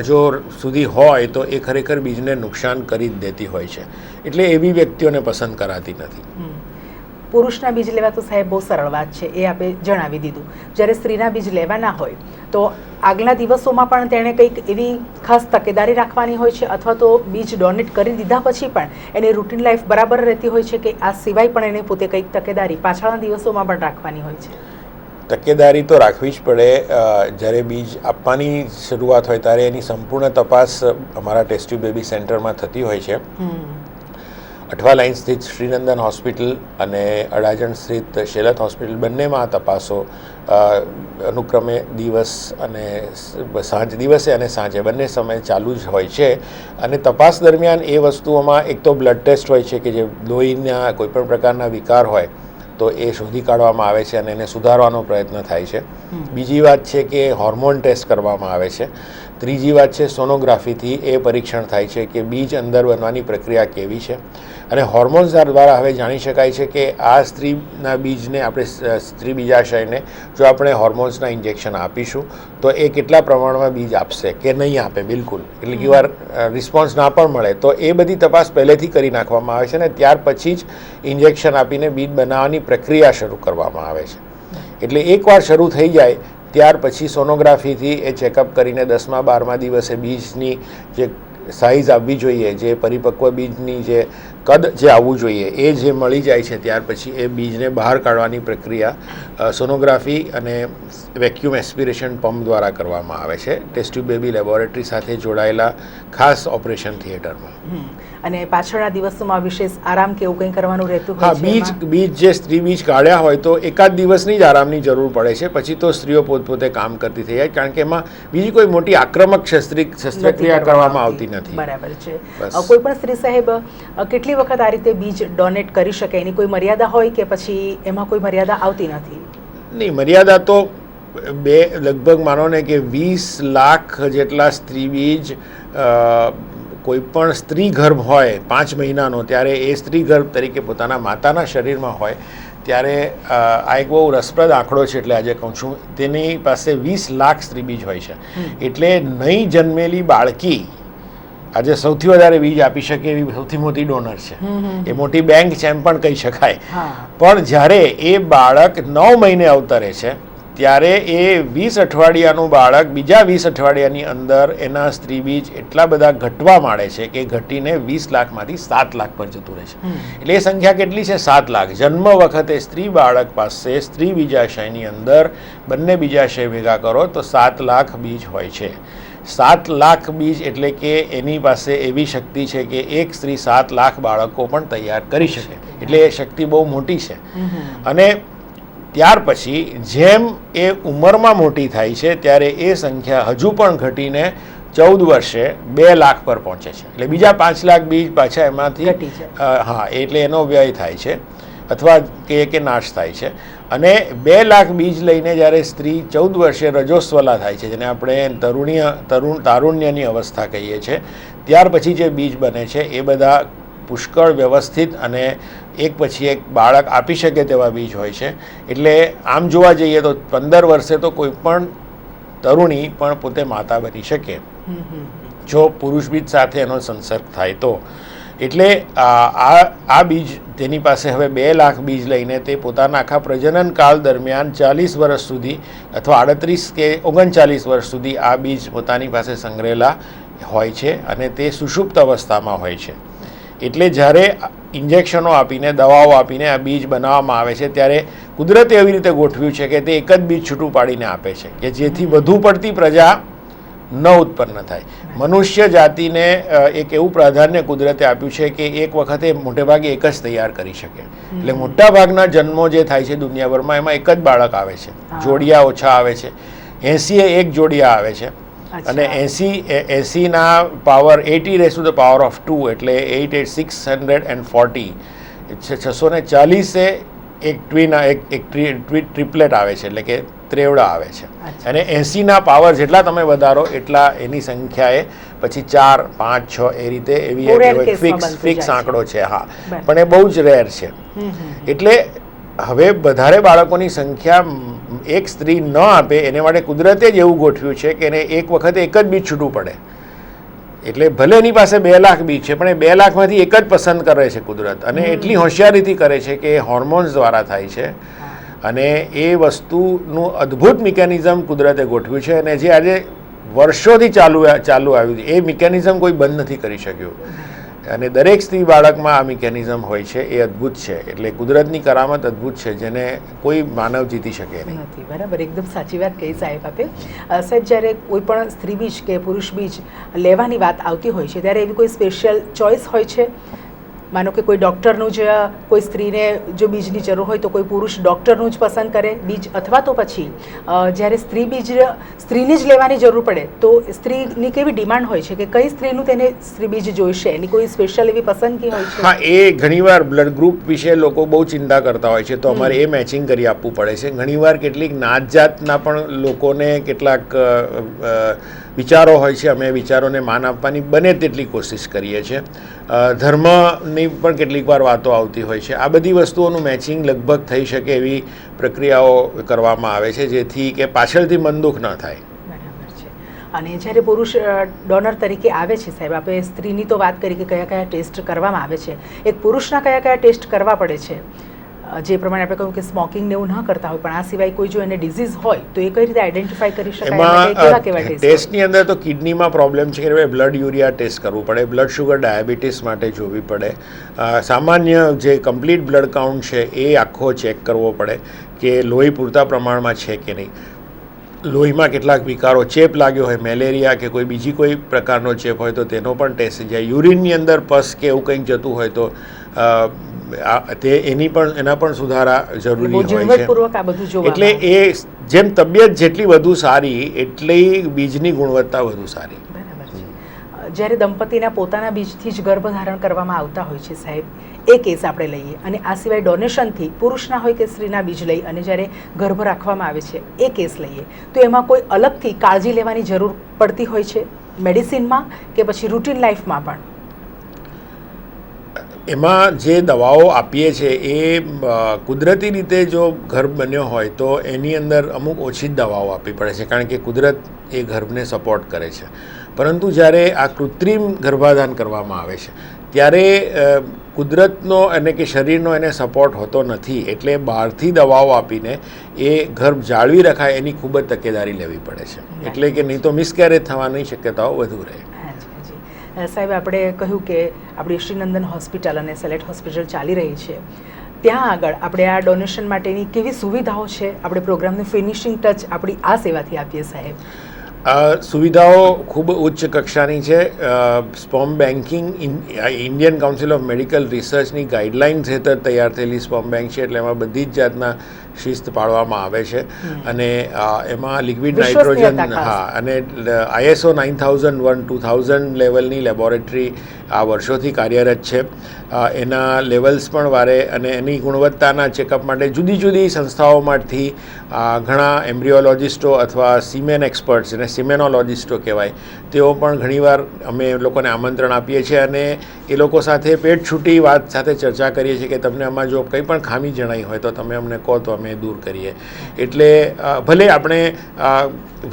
જો સુધી હોય તો એ ખરેખર બીજને નુકસાન કરી જ દેતી હોય છે. એટલે એવી વ્યક્તિઓને પસંદ કરાતી નથી. પુરુષના બીજ લેવા તો સાહેબ બહુ સરળ વાત છે, એ આપણે જણાવી દીધું. જ્યારે સ્ત્રીના બીજ લેવાના હોય તો આગલા દિવસોમાં પણ તેણે કંઈક એવી ખાસ તકેદારી રાખવાની હોય છે, અથવા તો બીજ ડોનેટ કરી દીધા પછી પણ એની રૂટીન લાઈફ બરાબર રહેતી હોય છે, કે આ સિવાય પણ એને પોતે કંઈક તકેદારી પાછળના દિવસોમાં પણ રાખવાની હોય છે? તકેદારી તો રાખવી જ પડે. જ્યારે બીજ આપવાની શરૂઆત હોય ત્યારે એની સંપૂર્ણ તપાસ અમારા ટેસ્ટ ટ્યુબ બેબી સેન્ટરમાં થતી હોય છે. અઠવા લાઇન સ્થિત શ્રીનંદન હોસ્પિટલ અને અડાજણ સ્થિત શેલત હોસ્પિટલ બંનેમાં આ તપાસો અનુક્રમે દિવસે અને સાંજે બંને સમયે ચાલુ જ હોય છે. અને તપાસ દરમિયાન એ વસ્તુઓમાં એક તો બ્લડ ટેસ્ટ હોય છે કે જે લોહીના કોઈપણ પ્રકારના વિકાર હોય તો એ શોધી કાઢવામાં આવે છે અને એને સુધારવાનો પ્રયત્ન થાય છે. બીજી વાત છે કે હોર્મોન ટેસ્ટ કરવામાં આવે છે. ત્રીજી વાત છે સોનોગ્રાફીથી એ પરીક્ષણ થાય છે કે બીજ અંદર બનવાની પ્રક્રિયા કેવી છે. અને હોર્મોન્સ દ્વારા હવે જાણી શકાય છે કે આ સ્ત્રીના બીજને, આપણે સ્ત્રી બીજાશયને જો આપણે હોર્મોન્સના ઇન્જેક્શન આપીશું તો એ કેટલા પ્રમાણમાં બીજ આપશે કે નહીં આપે બિલકુલ, કેટલીક વાર રિસ્પોન્સ ના પણ મળે, તો એ બધી તપાસ પહેલેથી કરી નાખવામાં આવે છે અને ત્યાર પછી જ ઇન્જેક્શન આપીને બીજ બનાવવાની પ્રક્રિયા શરૂ કરવામાં આવે છે. એટલે એકવાર શરૂ થઈ જાય ત્યાર પછી સોનોગ્રાફીથી એ ચેકઅપ કરીને 10મા 12મા દિવસે બીજની જે સાઇઝ આવવી જોઈએ, જે પરિપક્વ બીજની જે કદ જે આવવું જોઈએ એ જે મળી જાય છે, ત્યાર પછી એ બીજને બહાર કાઢવાની પ્રક્રિયા સોનોગ્રાફી અને વેક્યુમ એસ્પિરેશન પંપ દ્વારા કરવામાં આવે છે ટેસ્ટ ટ્યુબ બેબી લેબોરેટરી સાથે જોડાયેલા ખાસ ઓપરેશન થિયેટરમાં. અને પાછળના દિવસોમાં વિશેષ આરામ કે એવું કંઈ કરવાનું રહેતું હોય છે? હા, બીજ જે સ્ત્રી બીજ કાઢ્યા હોય તો એકાદ દિવસની જ આરામની જરૂર પડે છે. પછી તો સ્ત્રીઓ પોતપોતે કામ કરતી થઈ જાય, કારણ કે એમાં બીજી કોઈ મોટી આક્રમક શસ્ત્રક્રિયા કરવામાં આવતી નથી. બરાબર છે. કોઈ પણ સ્ત્રી સાહેબ કેટલી વખત આ રીતે બીજ ડોનેટ કરી શકે? એની કોઈ મર્યાદા હોય કે પછી એમાં કોઈ મર્યાદા આવતી નથી? નહીં, મર્યાદા તો લગભગ માનો ને કે 20 લાખ જેટલા સ્ત્રી બીજ કોઈ પણ સ્ત્રી ગર્ભ હોય 5 મહિનાનો, ત્યારે એ સ્ત્રી ગર્ભ તરીકે પોતાના માતાના શરીરમાં હોય ત્યારે આ એક બહુ રસપ્રદ આંકડો છે. એટલે આજે કહું છું, તેની પાસે 20 લાખ સ્ત્રી બીજ હોય છે. એટલે નહીં જન્મેલી બાળકી આજે સૌથી વધારે બીજ આપી શકે એવી સૌથી મોટી ડોનર છે. એ મોટી બેંક છે એમ પણ કહી શકાય. પણ જ્યારે એ બાળક 9 મહિને અવતરે છે ત્યારે એ 20 અઠવાડિયાનું બાળક બીજા 20 અઠવાડિયાની અંદર એના સ્ત્રી બીજ એટલા બધા ઘટવા માંડે છે કે ઘટીને 20 લાખમાંથી 7 લાખ પર જતું રહે છે. એટલે એ સંખ્યા કેટલી છે? 7 લાખ. જન્મ વખતે સ્ત્રી બાળક પાસે સ્ત્રી બીજાશયની અંદર બંને બીજાશય ભેગા કરો તો 7 લાખ બીજ હોય છે. 7 લાખ બીજ એટલે કે એની પાસે એવી શક્તિ છે કે એક સ્ત્રી 7 લાખ બાળકો પણ તૈયાર કરી શકે. એટલે એ શક્તિ બહુ મોટી છે. અને ત્યાર પછી જેમ એ ઉંમરમાં મોટી થાય છે ત્યારે એ સંખ્યા હજુ પણ ઘટીને 14 વર્ષે 2 લાખ પર પહોંચે છે. એટલે બીજા 5 લાખ બીજ પાછા એમાંથી એટલે એનો વ્યય થાય છે અથવા કે નાશ થાય છે. અને 2 લાખ બીજ લઈને જ્યારે સ્ત્રી 14 વર્ષે રજોસ્વલા થાય છે, જેને આપણે તારુણ્યની અવસ્થા કહીએ છીએ, ત્યાર પછી જે બીજ બને છે એ બધા પુષ્કળ વ્યવસ્થિત અને એક પછી એક બાળક આપી શકે તેવા બીજ હોય છે. એટલે આમ જોવા જઈએ તો 15 વર્ષે તો કોઈ પણ તરુણી પણ પોતે માતા બની શકે જો પુરુષ બીજ સાથે એનો સંસર્ગ થાય તો. એટલે આ બીજ તેની પાસે હવે 2 લાખ બીજ લઈને તે પોતાના આખા પ્રજનન કાળ દરમિયાન 40 વર્ષ સુધી અથવા 38 કે 39 વર્ષ સુધી આ બીજ પોતાની પાસે સંગ્રહેલા હોય છે અને તે સુષુપ્ત અવસ્થામાં હોય છે. એટલે જ્યારે ઇન્જેક્શનો આપીને, દવાઓ આપીને આ બીજ બનાવવામાં આવે છે ત્યારે કુદરતે એવી રીતે ગોઠવ્યું છે કે તે એક જ બીજ છૂટું પાડીને આપે છે કે જેથી વધુ પડતી પ્રજા ન ઉત્પન્ન થાય. મનુષ્ય જાતિને એક એવું પ્રાધાન્ય કુદરતે આપ્યું છે કે એક વખતે મોટેભાગે એક જ તૈયાર કરી શકે. એટલે મોટાભાગના જન્મો જે થાય છે દુનિયાભરમાં એમાં એક જ બાળક આવે છે. જોડિયા ઓછા આવે છે, 80 એ 1 જોડિયા આવે છે. અને 80ના પાવર 80⁻², એટલે 88640 640 એક ટ્રિપલેટ આવે છે, એટલે કે ત્રેવડા આવે છે. અને 80ના પાવર જેટલા તમે વધારો એટલા એની સંખ્યાએ પછી 4, 5, 6 એ રીતે એવી ફિક્સ આંકડો છે. હા, પણ એ બહુ જ રેર છે. એટલે હવે વધારે બાળકોની સંખ્યા એક સ્ત્રી ન આપે એને માટે કુદરતે જ એવું ગોઠવ્યું છે કે એને એક વખતે એક જ બીજ છૂટવું પડે. એટલે ભલે એની પાસે 2 લાખ બીજ છે, પણ એ 2 લાખમાંથી એક જ પસંદ કરે છે કુદરત. અને એટલી હોશિયારીથી કરે છે કે હોર્મોન્સ દ્વારા થાય છે. અને એ વસ્તુનું અદ્ભુત મિકેનિઝમ કુદરતે ગોઠવ્યું છે. અને જે આજે વર્ષોથી ચાલુ આવ્યું છે, એ મિકેનિઝમ કોઈ બંધ નથી કરી શક્યું. અને દરેક સ્ત્રી બાળકમાં આ મિકેનિઝમ હોય છે. એ અદ્ભુત છે. એટલે કુદરતની કરામત અદ્ભુત છે, જેને કોઈ માનવ જીતી શકે નહીં. બરાબર, એકદમ સાચી વાત કહી સાહેબ આપે. સાહેબ, જ્યારે કોઈ પણ સ્ત્રી બીજ કે પુરુષ બીજ લેવાની વાત આવતી હોય છે ત્યારે એવી કોઈ સ્પેશિયલ ચોઇસ હોય છે? માનો કે કોઈ ડૉક્ટરનું જ કોઈ સ્ત્રીને જો બીજની જરૂર હોય તો કોઈ પુરુષ ડૉક્ટરનું જ પસંદ કરે બીજ, અથવા તો પછી જ્યારે સ્ત્રીની જ લેવાની જરૂર પડે તો સ્ત્રીની કેવી ડિમાન્ડ હોય છે કે કઈ સ્ત્રીનું તેને સ્ત્રી બીજ જોઈશે, એની કોઈ સ્પેશિયલ એવી પસંદગી હોય છે? હા, એ ઘણીવાર બ્લડ ગ્રુપ વિશે લોકો બહુ ચિંતા કરતા હોય છે, તો અમારે એ મેચિંગ કરી આપવું પડે છે. ઘણીવાર કેટલીક નાત જાતના પણ લોકોને કેટલાક વિચારો હોય છે. અમે વિચારોને માન આપવાની બને તેટલી કોશિશ કરીએ છીએ. ધર્મની પણ કેટલીક વાર વાતો આવતી હોય છે. આ બધી વસ્તુઓનું મેચિંગ લગભગ થઈ શકે એવી પ્રક્રિયાઓ કરવામાં આવે છે, જેથી કે પાછળથી મન દુઃખ ન થાય. બરાબર છે. અને જ્યારે પુરુષ ડોનર તરીકે આવે છે સાહેબ, આપણે સ્ત્રીની તો વાત કરી કે કયા કયા ટેસ્ટ કરવામાં આવે છે, એક પુરુષના કયા કયા ટેસ્ટ કરવા પડે છે? જે પ્રમાણે આપણે કહ્યું કે સ્મોકિંગ ને એવું ન કરતા હોય, પણ આ સિવાય કોઈ જો એને ડિઝીઝ હોય તો એ કઈ રીતે આઈડેન્ટિફાઈ કરી શકાય? એમાં ટેસ્ટની અંદર તો કિડનીમાં પ્રોબ્લેમ છે કે બ્લડ યુરિયા ટેસ્ટ કરવું પડે, બ્લડ શુગર ડાયાબિટીસ માટે જોવી પડે, સામાન્ય જે કમ્પ્લીટ બ્લડ કાઉન્ટ છે એ આખો ચેક કરવો પડે કે લોહી પૂરતા પ્રમાણમાં છે કે નહીં, લોહીમાં કેટલાક વિકારો, ચેપ લાગ્યો હોય, મેલેરિયા કે કોઈ બીજી કોઈ પ્રકારનો ચેપ હોય તો તેનો પણ ટેસ્ટ જાય. યુરિનની અંદર પસ કે એવું કંઈક જતું હોય તો એના પણ સુધારા જરૂરી હોય છે. એટલે એ જેમ તબિયત જેટલી વધુ સારી એટલી બીજની ગુણવત્તા વધુ સારી. બરાબર છે. જ્યારે દંપતીના પોતાના બીજથી જ ગર્ભધારણ કરવામાં આવતા હોય છે સાહેબ, એ કેસ આપણે લઈએ, અને આ સિવાય ડોનેશનથી પુરુષના હોય કે સ્ત્રીના બીજ લઈ અને જ્યારે ગર્ભ રાખવામાં આવે છે એ કેસ લઈએ, તો એમાં કોઈ અલગથી કાળજી લેવાની જરૂર પડતી હોય છે મેડિસિનમાં કે પછી રૂટીન લાઈફમાં પણ? એમાં જે દવાઓ આપીએ છીએ એ કુદરતી રીતે જો ગર્ભ બન્યો હોય તો એની અંદર અમુક ઓછી જ દવાઓ આપવી પડે છે, કારણ કે કુદરત એ ગર્ભને સપોર્ટ કરે છે. પરંતુ જ્યારે આ કૃત્રિમ ગર્ભાધાન કરવામાં આવે છે ત્યારે કુદરતનો અને કે શરીરનો એને સપોર્ટ હોતો નથી. એટલે બહારથી દવાઓ આપીને એ ગર્ભ જાળવી રખાય એની ખૂબ જ તકેદારી લેવી પડે છે. એટલે કે નહીં તો મિસકેરેજ થવાની શક્યતાઓ વધુ રહે. સાહેબ, આપણે કહ્યું કે આપણી શ્રીનંદન હોસ્પિટલ અને સેલેટ હોસ્પિટલ ચાલી રહી છે, ત્યાં આગળ આપણે આ ડોનેશન માટેની કેવી સુવિધાઓ છે? આપણે પ્રોગ્રામનું ફિનિશિંગ ટચ આપણી આ સેવાથી આપીએ સાહેબ. સુવિધાઓ ખૂબ ઉચ્ચ કક્ષાની છે. Sperm banking Indian council of medical રિસર્ચની ગાઈડલાઇન્સ હેઠળ તૈયાર થયેલી સ્પર્મ બેંક છે. એટલે એમાં બધી જ જાતના શિસ્ત પાડવામાં આવે છે. અને એમાં લિક્વિડ નાઇટ્રોજન, હા, અને ISO 9001:2000 લેવલની લેબોરેટરી આ વર્ષોથી કાર્યરત છે. એના લેવલ્સ પણ વારે, અને એની ગુણવત્તાના ચેકઅપ માટે જુદી જુદી સંસ્થાઓમાંથી ઘણા એમ્બ્રિયોલોજિસ્ટો અથવા સિમેન એક્સપર્ટ્સ, અને સિમેનોલોજિસ્ટો કહેવાય, તેઓ પણ ઘણીવાર અમે લોકોને આમંત્રણ આપીએ છીએ અને એ લોકો સાથે પેટ છૂટી વાત સાથે ચર્ચા કરીએ છીએ કે તમને આમાં જો કંઈ પણ ખામી જણાઈ હોય તો તમે અમને કહો તો અમે દૂર કરીએ. એટલે ભલે આપણે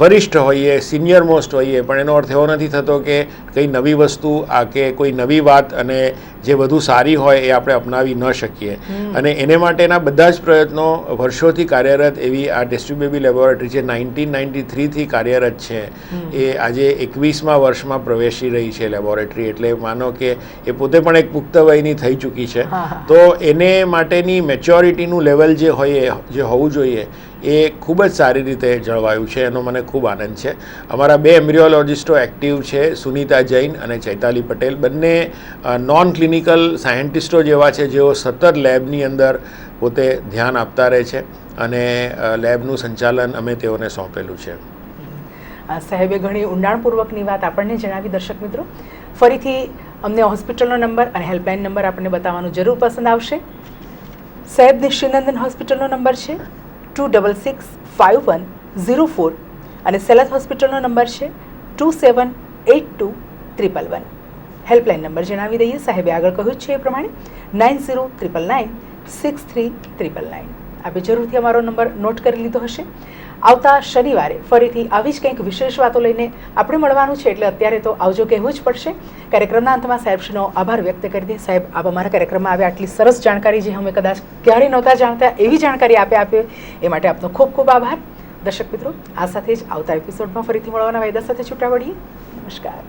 વરિષ્ઠ હોઈએ, સિનિયર મોસ્ટ હોઈએ, પણ એનો અર્થ એવો નથી થતો કે કંઈ નવી વસ્તુ કે કોઈ નવી વાત અને જે વધુ સારી હોય એ આપણે અપનાવી ન શકીએ. અને એને માટેના બધા જ પ્રયત્નો વર્ષોથી કાર્યરત એવી આ ટેસ્ટી બેબી લેબોરેટરી છે, 1993થી કાર્યરત છે. એ આજે 21મા વર્ષમાં પ્રવેશી રહી છે લેબોરેટરી. એટલે માનો કે એ પોતે પણ એક પુખ્ત વયની થઈ ચૂકી છે, તો એને માટેની મેચ્યોરિટીનું લેવલ જે હોવું જોઈએ એ ખૂબ જ સારી રીતે જળવાયું છે. એનો મને ખૂબ આનંદ છે. અમારા 2 એમ્બ્રિયોલોજિસ્ટો એક્ટિવ છે, સુનિતા જૈન અને ચૈતાલી પટેલ. બંને નોન ક્લિનિકલ સાયન્ટિસ્ટો જેવા છે, જેઓ સતત લેબની અંદર પોતે ધ્યાન આપતા રહે છે, અને લેબનું સંચાલન અમે તેઓને સોંપેલું છે. સાહેબે ઘણી ઊંડાણપૂર્વકની વાત આપણને જણાવી. દર્શક મિત્રો, ફરીથી અમને હોસ્પિટલનો નંબર અને હેલ્પલાઇન નંબર આપણને બતાવવાનું જરૂર પસંદ આવશે. સાહેબ નિશિનંદન હોસ્પિટલનો નંબર છે 26651004 અને સેલથ હોસ્પિટલનો નંબર છે 27821111. હેલ્પલાઇન નંબર જણાવી દઈએ. સાહેબે આગળ કહ્યું છે એ પ્રમાણે 9099963999. આપે જરૂરથી અમારો નંબર નોટ કરી લીધો હશે. આવતા શનિવારે ફરીથી આવી જ કંઈક વિશેષ વાતો લઈને આપણે મળવાનું છે, એટલે અત્યારે તો આવજો કહેવું જ પડશે. કાર્યક્રમના અંતમાં સાહેબશ્રીનો આભાર વ્યક્ત કરી દે. સાહેબ, આપ અમારા કાર્યક્રમમાં આવ્યા, આટલી સરસ જાણકારી જે અમે કદાચ ક્યારેય નહોતા જાણતા એવી જાણકારી આપે એ માટે આપનો ખૂબ ખૂબ આભાર. દર્શક મિત્રો, આ સાથે જ આવતા એપિસોડમાં ફરીથી મળવાના વાયદા સાથે છૂટા પડીએ. નમસ્કાર.